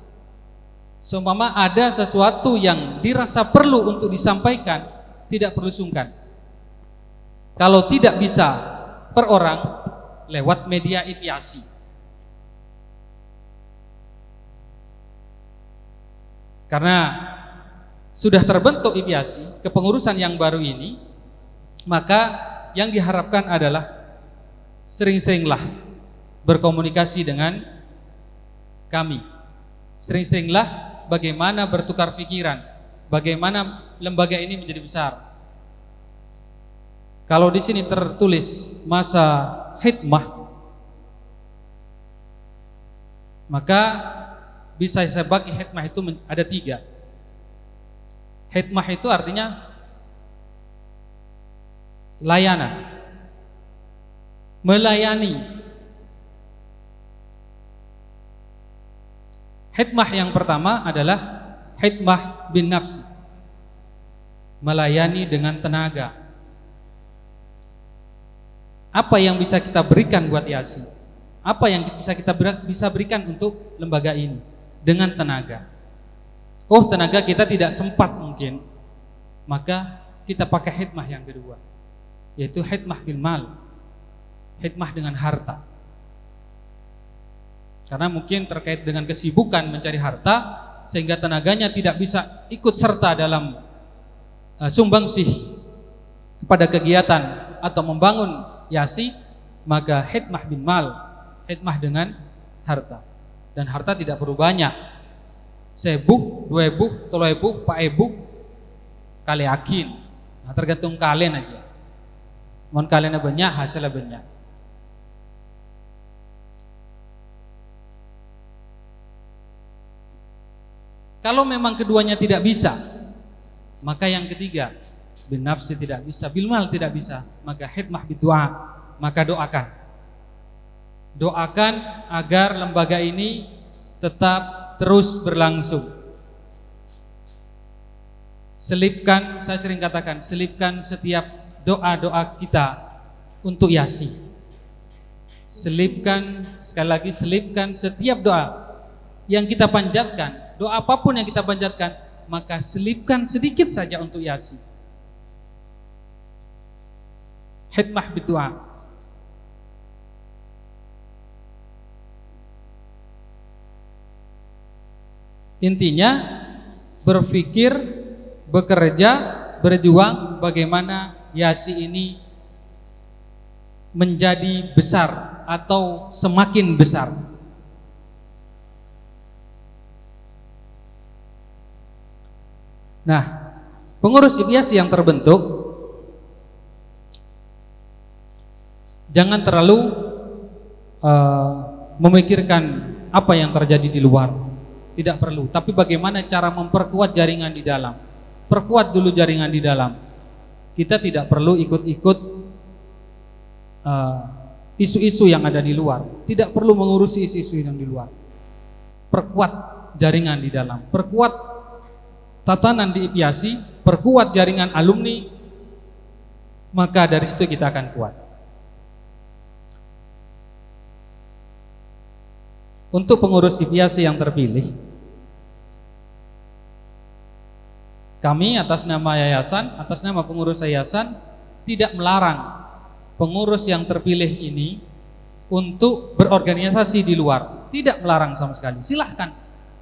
Seumpama ada sesuatu yang dirasa perlu untuk disampaikan, tidak perlu sungkan. Kalau tidak bisa per orang, lewat media IPIASI. Karena sudah terbentuk IPIASI, kepengurusan yang baru ini, maka yang diharapkan adalah sering-seringlah berkomunikasi dengan kami. Sering-seringlah bagaimana bertukar pikiran, bagaimana lembaga ini menjadi besar. Kalau di sini tertulis masa khidmah, maka bisa saya bagi khidmah itu ada 3. Khidmah itu artinya layanan, melayani. Khidmah yang pertama adalah khidmah bin nafsi, melayani dengan tenaga. Apa yang bisa kita berikan buat Yasi? Apa yang bisa kita berikan untuk lembaga ini dengan tenaga? Oh, tenaga kita tidak sempat mungkin, maka kita pakai khidmah yang kedua, yaitu khidmah bil mal, khidmah dengan harta. Karena mungkin terkait dengan kesibukan mencari harta, sehingga tenaganya tidak bisa ikut serta dalam sumbangsih kepada kegiatan atau membangun Yasi, maka khidmah bil mal, khidmah dengan harta. Dan harta tidak perlu banyak, 1.000, 2.000, 3.000, 4.000, kali yakin. Nah, tergantung kalian aja. Mohon kalian banyak, hasilnya banyak. Kalau memang keduanya tidak bisa, maka yang ketiga, bin nafsi tidak bisa, bil mal tidak bisa, maka khidmah bidua, maka doakan. Doakan agar lembaga ini tetap terus berlangsung. Selipkan, saya sering katakan, selipkan setiap doa-doa kita untuk Yasi. Selipkan, sekali lagi, selipkan setiap doa yang kita panjatkan, doa apapun yang kita panjatkan, maka selipkan sedikit saja untuk Yasi. Khidmah bidua. Intinya berpikir, bekerja, berjuang bagaimana Yasi ini menjadi besar atau semakin besar. Nah, pengurus IPYASI yang terbentuk jangan terlalu memikirkan apa yang terjadi di luar. Tidak perlu, tapi bagaimana cara memperkuat jaringan di dalam. Perkuat dulu jaringan di dalam. Kita tidak perlu ikut-ikut isu-isu yang ada di luar. Tidak perlu mengurusi isu-isu yang di luar. Perkuat jaringan di dalam. Perkuat tatanan di IPYASI, perkuat jaringan alumni, maka dari situ kita akan kuat. Untuk pengurus IPYASI yang terpilih, kami atas nama yayasan, atas nama pengurus yayasan, tidak melarang pengurus yang terpilih ini untuk berorganisasi di luar. Tidak melarang sama sekali. Silahkan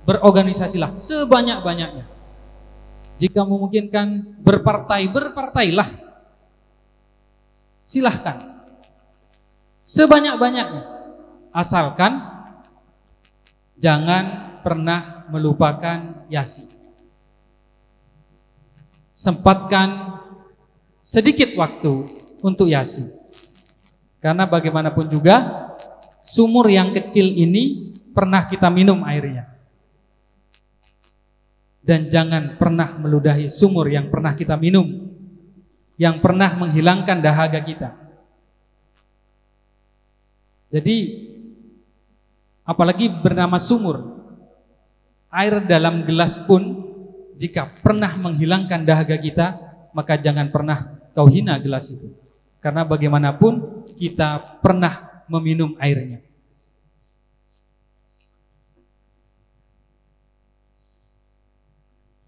berorganisasilah sebanyak-banyaknya. Jika memungkinkan berpartai, berpartailah. Silahkan sebanyak-banyaknya, asalkan jangan pernah melupakan Yasi. Sempatkan sedikit waktu untuk Yasi. Karena bagaimanapun juga sumur yang kecil ini pernah kita minum airnya. Dan jangan pernah meludahi sumur yang pernah kita minum, yang pernah menghilangkan dahaga kita. Jadi apalagi bernama sumur, air dalam gelas pun jika pernah menghilangkan dahaga kita, maka jangan pernah kau hina gelas itu. Karena bagaimanapun kita pernah meminum airnya.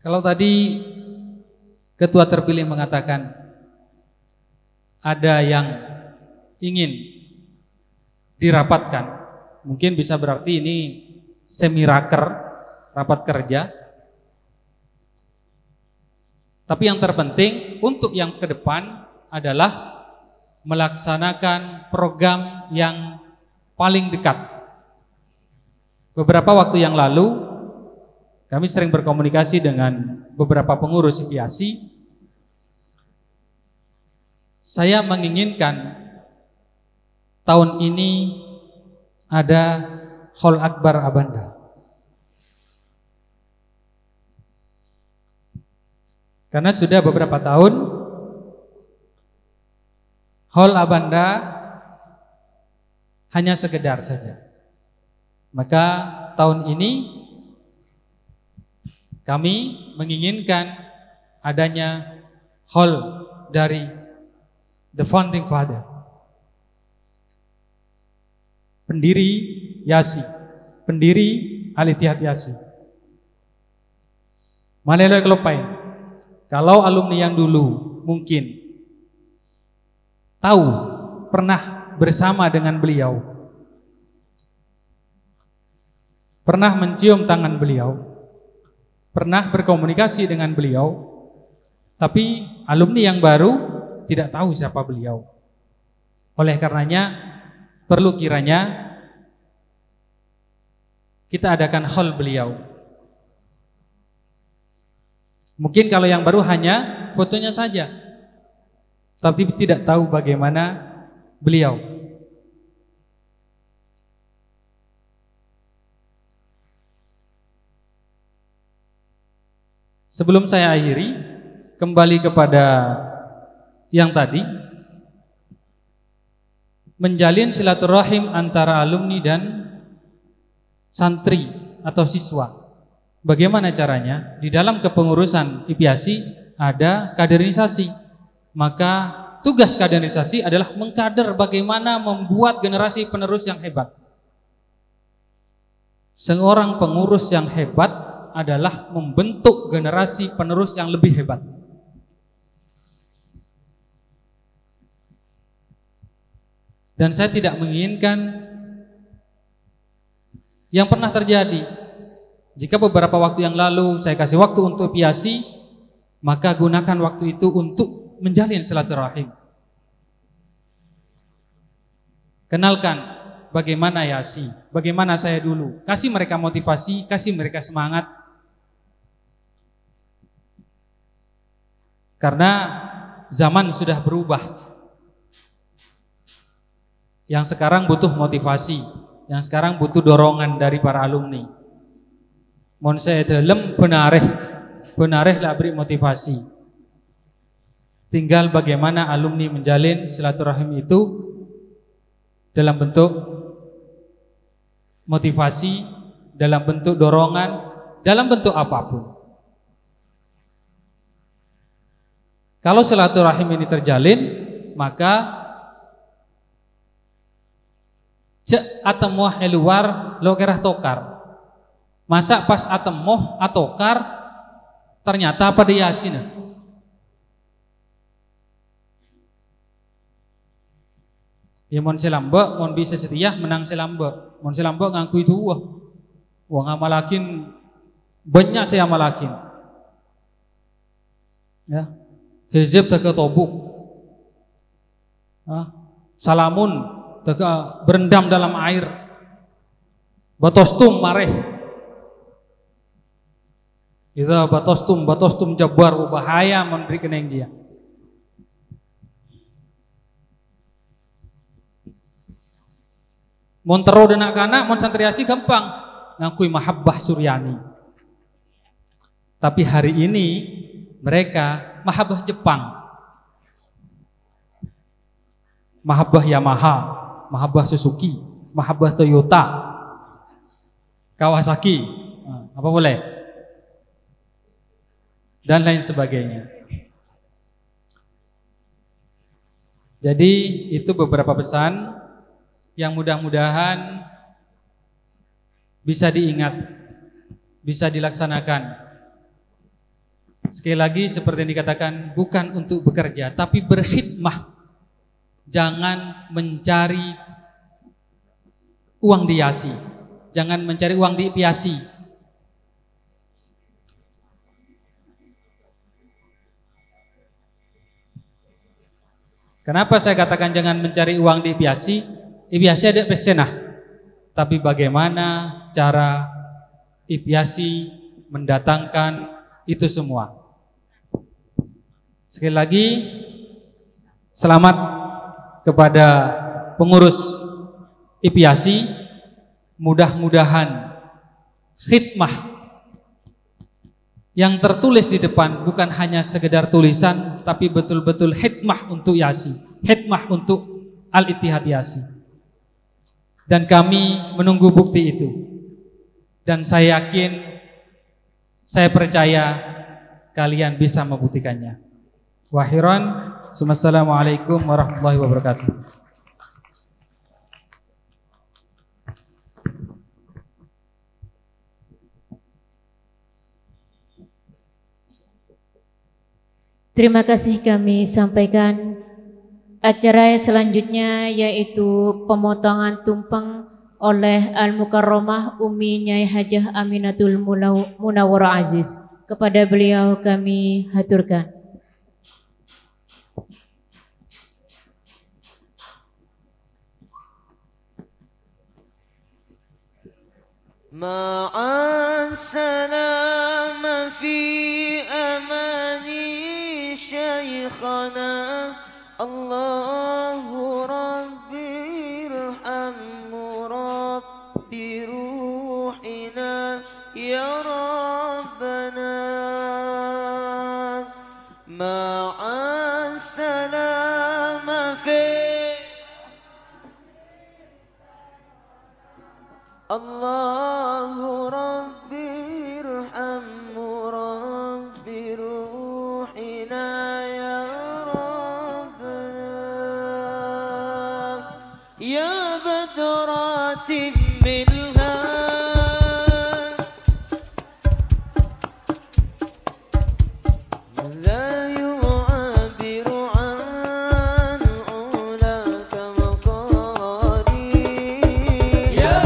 Kalau tadi ketua terpilih mengatakan ada yang ingin dirapatkan, mungkin bisa berarti ini semi-raker, rapat kerja. Tapi yang terpenting untuk yang ke depan adalah melaksanakan program yang paling dekat. Beberapa waktu yang lalu kami sering berkomunikasi dengan beberapa pengurus IPYASI. Saya menginginkan tahun ini ada Hall Akbar Abanda. Karena sudah beberapa tahun Hall Abanda hanya sekedar saja. Maka tahun ini kami menginginkan adanya hall dari the founding father, pendiri Yasi, pendiri Al-Ittihad Yasi. Malelo Kelopain. Kalau alumni yang dulu mungkin tahu, pernah bersama dengan beliau, pernah mencium tangan beliau, pernah berkomunikasi dengan beliau, tapi alumni yang baru tidak tahu siapa beliau. Oleh karenanya perlu kiranya kita adakan hall beliau. Mungkin kalau yang baru hanya fotonya saja, tapi tidak tahu bagaimana beliau. Sebelum saya akhiri, kembali kepada yang tadi, menjalin silaturahim antara alumni dan santri atau siswa. Bagaimana caranya? Di dalam kepengurusan IPIASI ada kaderisasi. Maka tugas kaderisasi adalah mengkader bagaimana membuat generasi penerus yang hebat. Seorang pengurus yang hebat adalah membentuk generasi penerus yang lebih hebat. Dan saya tidak menginginkan yang pernah terjadi. Jika beberapa waktu yang lalu saya kasih waktu untuk IPIASI, maka gunakan waktu itu untuk menjalin silaturahim. Kenalkan bagaimana Yasi, bagaimana saya dulu. Kasih mereka motivasi, kasih mereka semangat. Karena zaman sudah berubah. Yang sekarang butuh motivasi, yang sekarang butuh dorongan dari para alumni. Mon saya dalam benareh lah beri motivasi. Tinggal bagaimana alumni menjalin silaturahim itu dalam bentuk motivasi, dalam bentuk dorongan, dalam bentuk apapun. Kalau silaturahim ini terjalin, maka cek atemoh luar lo kerah tokar. Masa pas atemoh atokar ternyata pada Yasin. Ya mon selamba, mon bisa setia menang selamba. Mon selamba ngaku itu wah ngamalakin banyak saya amalakin. Ya. Hizib teka tobuk. Salamun teka berendam dalam air. Batostum mareh. Itu batostum jabar bahaya memberi keneng dia. Montero dan anak-anak, mon santriasi gampang ngakui mahabbah Suryani. Tapi hari ini mereka mahabbah Jepang, mahabbah Yamaha, mahabbah Suzuki, mahabbah Toyota, Kawasaki, apa boleh, dan lain sebagainya. Jadi itu beberapa pesan yang mudah-mudahan bisa diingat, bisa dilaksanakan. Sekali lagi seperti yang dikatakan, bukan untuk bekerja tapi berkhidmah. Jangan mencari uang di Yasi, jangan mencari uang di IPIASI. Kenapa saya katakan jangan mencari uang di IPIASI? IPIASI ada pesenah, tapi bagaimana cara IPIASI mendatangkan itu semua? Sekali lagi, Selamat kepada pengurus IPIASI. Mudah-mudahan khidmah yang tertulis di depan bukan hanya sekedar tulisan, tapi betul-betul khidmah untuk YASI, khidmah untuk Al-Ittihad YASI. Dan kami menunggu bukti itu. Dan saya yakin, saya percaya kalian bisa membuktikannya. Wahiran, Assalamualaikum warahmatullahi wabarakatuh. Terima kasih kami sampaikan. Acara selanjutnya yaitu pemotongan tumpeng oleh Al-Mukarramah Umi Nyai Hajah Aminatul Munawwarah Aziz. Kepada beliau kami haturkan. Ma'an salam fi amani Shaykhana Allahu Rabbi irhamhu Rabbi ruhina ya Rabbana Ma'an salam fi Allahu Rabbi irhamhu Rabbi ruhina ya Rabbana Ya badratin minha La yu'abiru an ulaka maqali Ya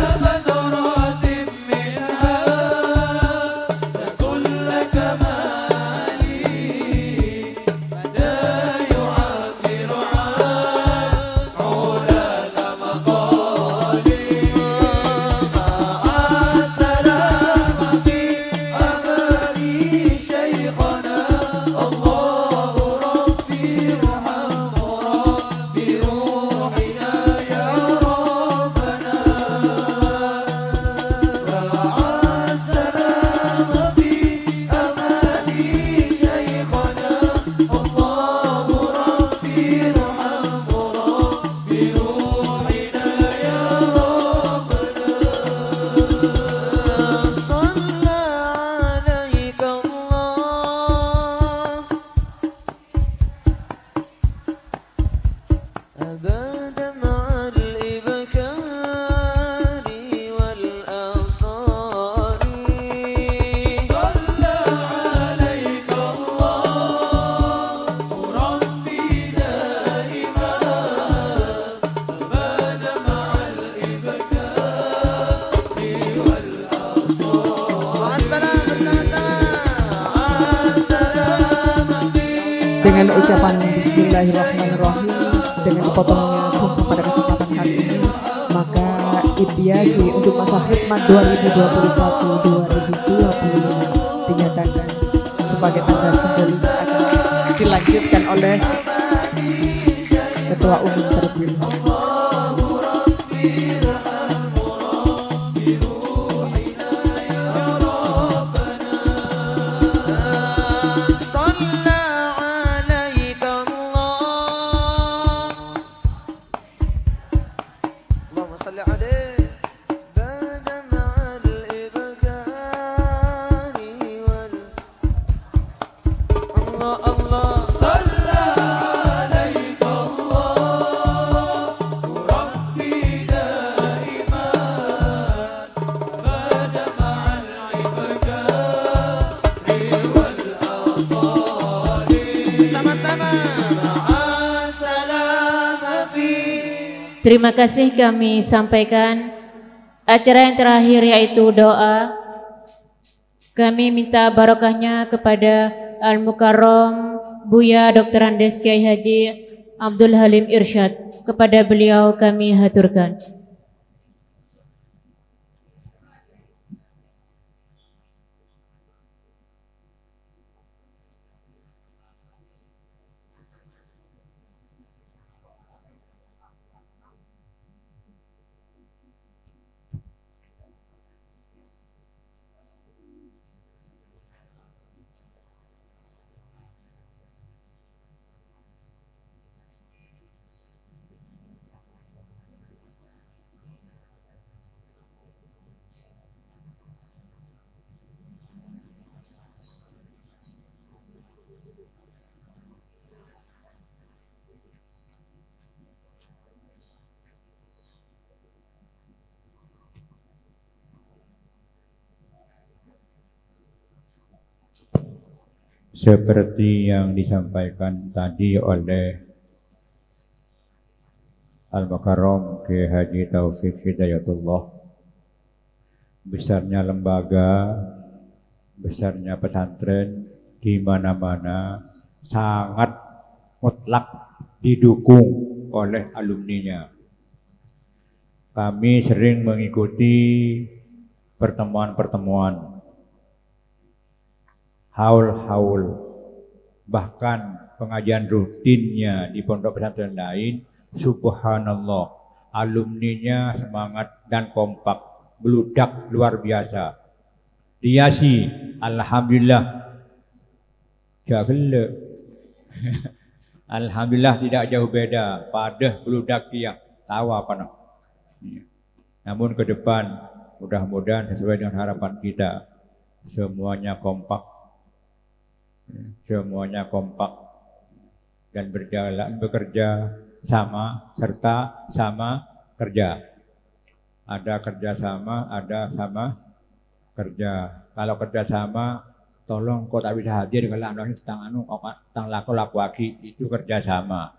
Dengan ucapan Bismillahirrahmanirrahim, dengan dipotongnya tumpeng pada kesempatan hari ini, maka IPIASI untuk masa khidmat 2021-2025 dinyatakan sebagai tanda simbolis akan dilanjutkan oleh Ketua Umum terpilih. Terima kasih kami sampaikan. Acara yang terakhir yaitu doa. Kami minta barokahnya kepada Al-Mukarram Buya Dr. Andes Kiai Haji Abdul Halim Irsyad. Kepada beliau kami haturkan. Seperti yang disampaikan tadi oleh Al-Mukarram Kiai Haji Taufik Hidayatullah, besarnya lembaga, besarnya pesantren di mana-mana sangat mutlak didukung oleh alumninya. Kami sering mengikuti pertemuan-pertemuan, haul-haul, bahkan pengajian rutinnya di pondok pesantren lain. Subhanallah, alumninya semangat dan kompak, beludak luar biasa. Diasi, alhamdulillah, jagel. Alhamdulillah tidak jauh beda pada beludak dia, tahu apa nak. Namun ke depan mudah-mudahan sesuai dengan harapan kita, semuanya kompak, dan berjalan bekerja sama serta sama kerja. Ada kerjasama, ada sama kerja. Kalau kerjasama, tolong kau tak bisa hadir kalau anda tentang tentang laku laki itu kerjasama.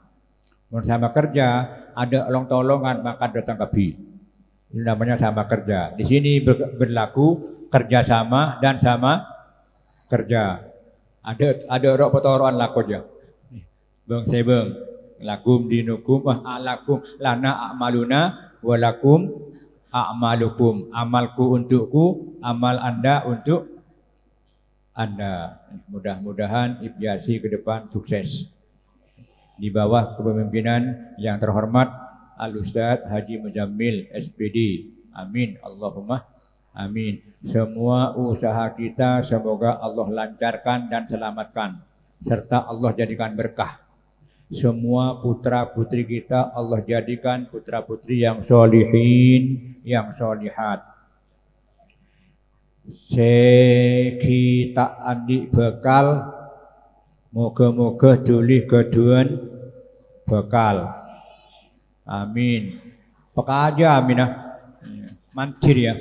Sama kerja, ada tolongan maka datang kebi. Ini namanya sama kerja. Di sini berlaku kerjasama dan sama kerja. Ada orang potoroan laku aja. Bang sebeng. Lakum dinukum alakum lana a'maluna walakum a'malukum. Amalku untukku, amal anda untuk anda. Mudah-mudahan IPYASI ke depan sukses di bawah kepemimpinan yang terhormat Al-Ustadz Haji Mujammil SPD. Amin Allahumma amin. Semua usaha kita semoga Allah lancarkan dan selamatkan, serta Allah jadikan berkah. Semua putra putri kita Allah jadikan putra putri yang solihin, yang solihat. Kita andi bekal, moga-moga dulih keduan bekal. Amin. Peka aja aminah. Mancir ya.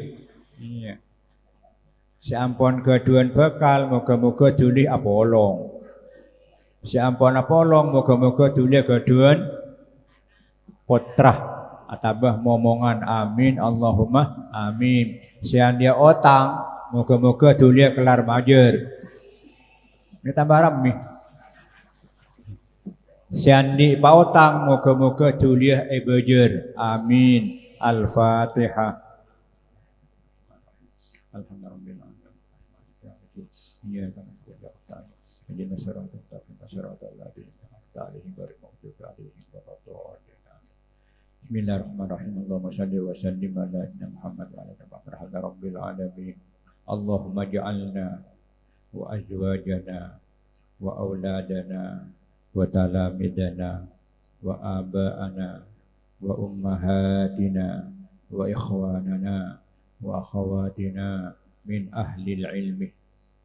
Iya. Seampun keduan bekal, moga-moga dulih apolong. Seampun apolong, moga-moga dulih keduan putrah. Atabah momongan amin Allahumma amin. Sean dia otang, moga-moga dulih kelar majer. Ini tambah rami. Sean di pautang, moga-moga dulih ebejer. Amin. Al-Fatihah. Alhamdulillah. Jadi masyarakat tetap masyarakat lagi tadi baru waktu tadi Bismillahirrahmanirrahim. Allahumma shalli wa sallim ala Muhammad wa ala alihi rabbil alamin. Allahumma ja'alna wa azwajana wa auladana wa talamidana wa aba'ana wa ummahatina wa ikhwanana wa akhawatina min ahli ilmi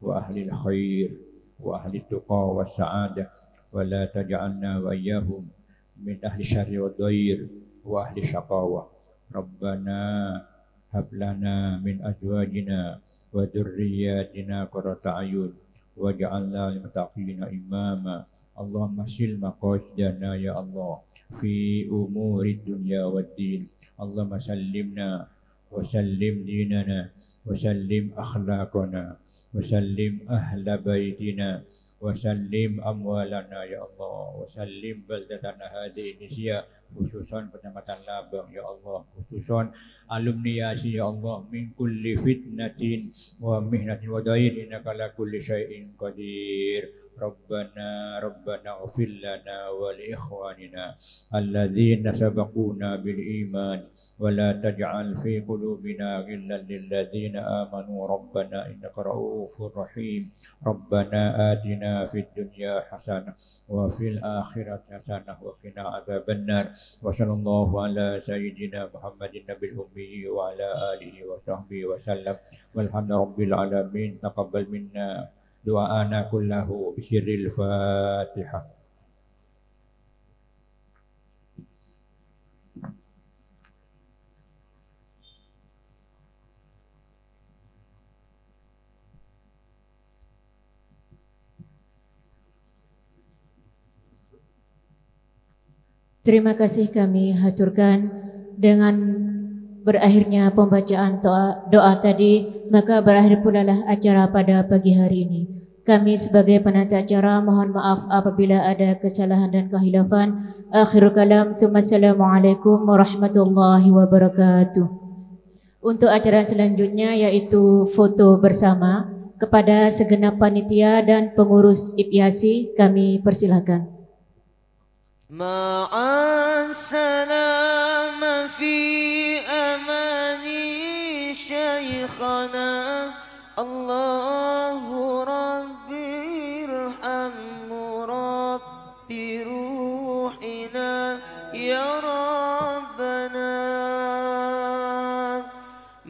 wa ahli khair wa ahli tuqa wa sa'adah wa la taj'alna wa iyyahum min ahli syarri wa dhair wa ahli syaqawah. Rabbana hab lana min azwajina wa dzurriyyatina qurrata a'yun waj'alna lil muttaqina imama. Allahumma sil maqasidana ya Allah fi umuri dunya wad din. Allahumma sallimna wa sallim dinana wa sallim akhlaqana وسلم أهل بيتنا وسلم أموالنا يا الله وسلم بلدتنا هذه نسيا khususan Kecamatan Labang ya Allah, khususan alumni YASI ya Allah, min kulli fitnatin wa mihnatin wa dain innaka ala kulli syai'in qadir. Rabbana ighfir lana wa li ikhwanina alladzina sabaquna bil iman wa la taj'al fi qulubina ghillan lil ladzina amanu rabbana innaka ra'ufur rahim. Rabbana atina fid dunya hasanah wa fil akhirati hasanah wa qina adzabannar. Wa sallallahu ala sayyidina Muhammadin nabil ummi wa ala alihi wa sahbihi wa sallam. Walhamdulillahi rabbil alamin. Taqabbal minna doa'ana kullahu bisirril Fatihah. Terima kasih kami haturkan. Dengan berakhirnya pembacaan doa tadi, maka berakhir pula lah acara pada pagi hari ini. Kami sebagai penata acara mohon maaf apabila ada kesalahan dan kehilafan. Akhirul kalam, Assalamualaikum warahmatullahi wabarakatuh. Untuk acara selanjutnya yaitu foto bersama, kepada segenap panitia dan pengurus IPIASI kami persilakan. Ma'an salam fi amani syekhana Allahu Rabbi irhamhu Rabbi ruhina ya Rabbana.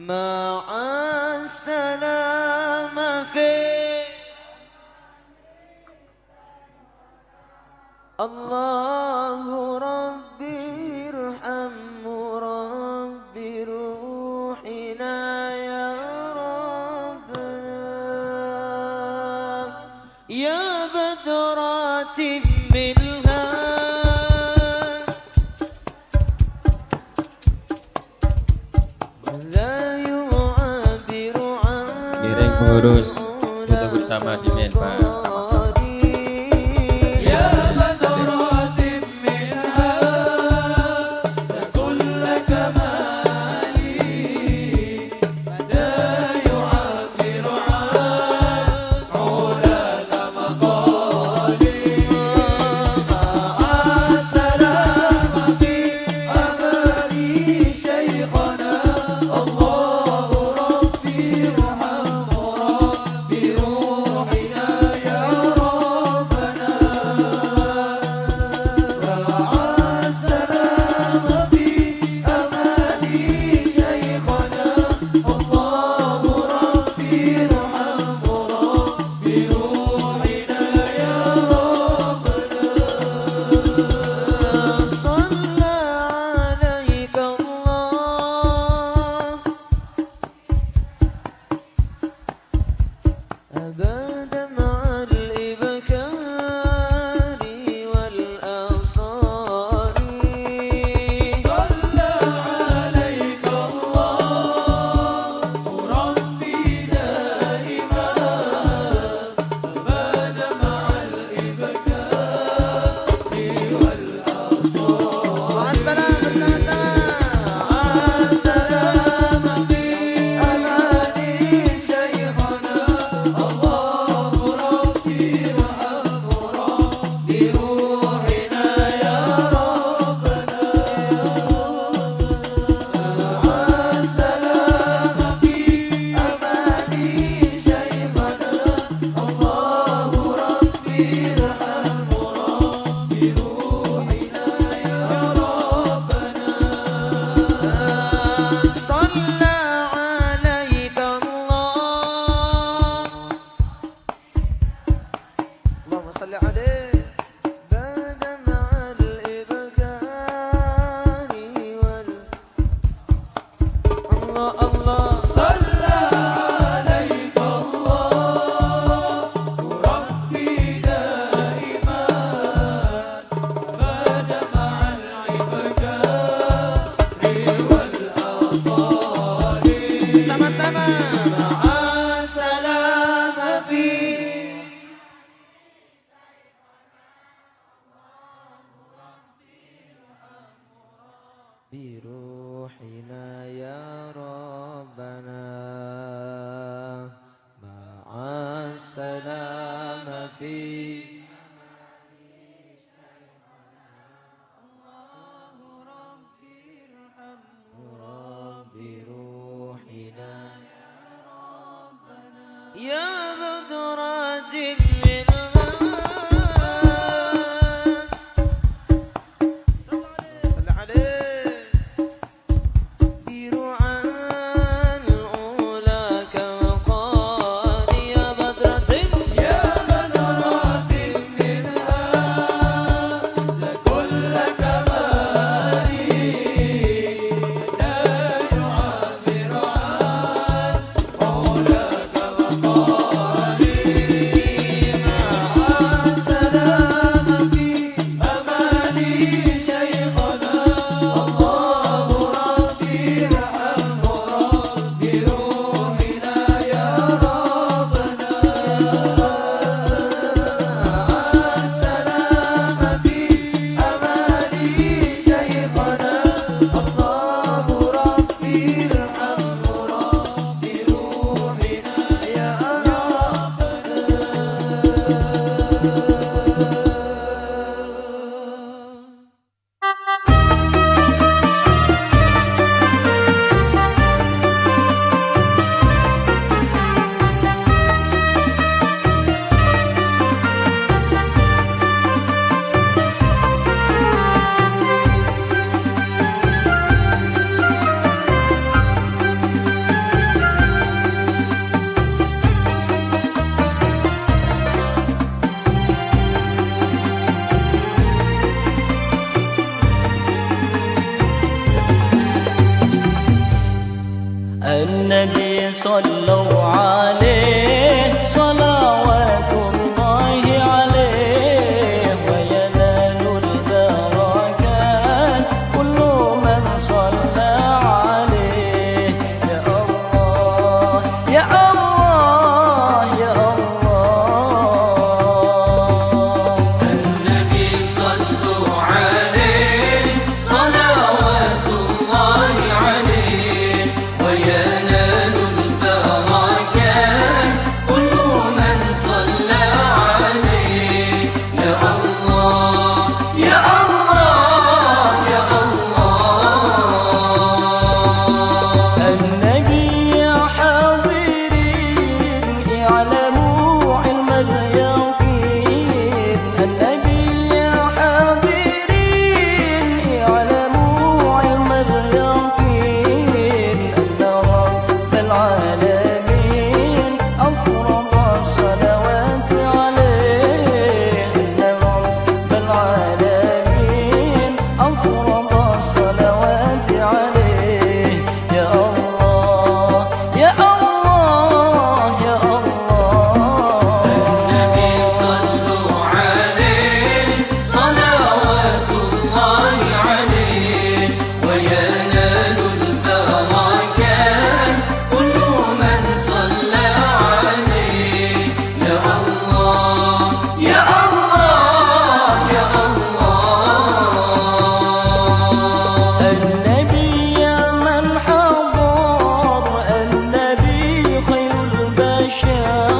Ma'an salam fi Allahu Rabbi irhamhu Rabbi ruhina ya Rabbana. Ya badratin minha la yu'abiru an. Giring pengurus foto bersama di Pak. biruhina ya Rabbana ma'as-salama fi يا بدرات صلوا عليه صلوات الله عليه وينال البركات كل من صلى عليه يا الله يا الله يا الله النبي صلوا عليه صلوات الله عليه وينال البركات كل من صلى عليه يا الله يا الله يا الله النبي حاضرين اعلموا علم اليقين النبي حاضرين اعلموا علم اليقين أن رب العالمين أفرض الصلوات عليه أن رب العالمين أفرض الصلوات عليه يا الله يا الله يا الله النبي صلوا عليه صلوات الله عليه وينال البركات كل من صلى عليه يا الله يا الله يا الله النبي من حضر النبي خير البشر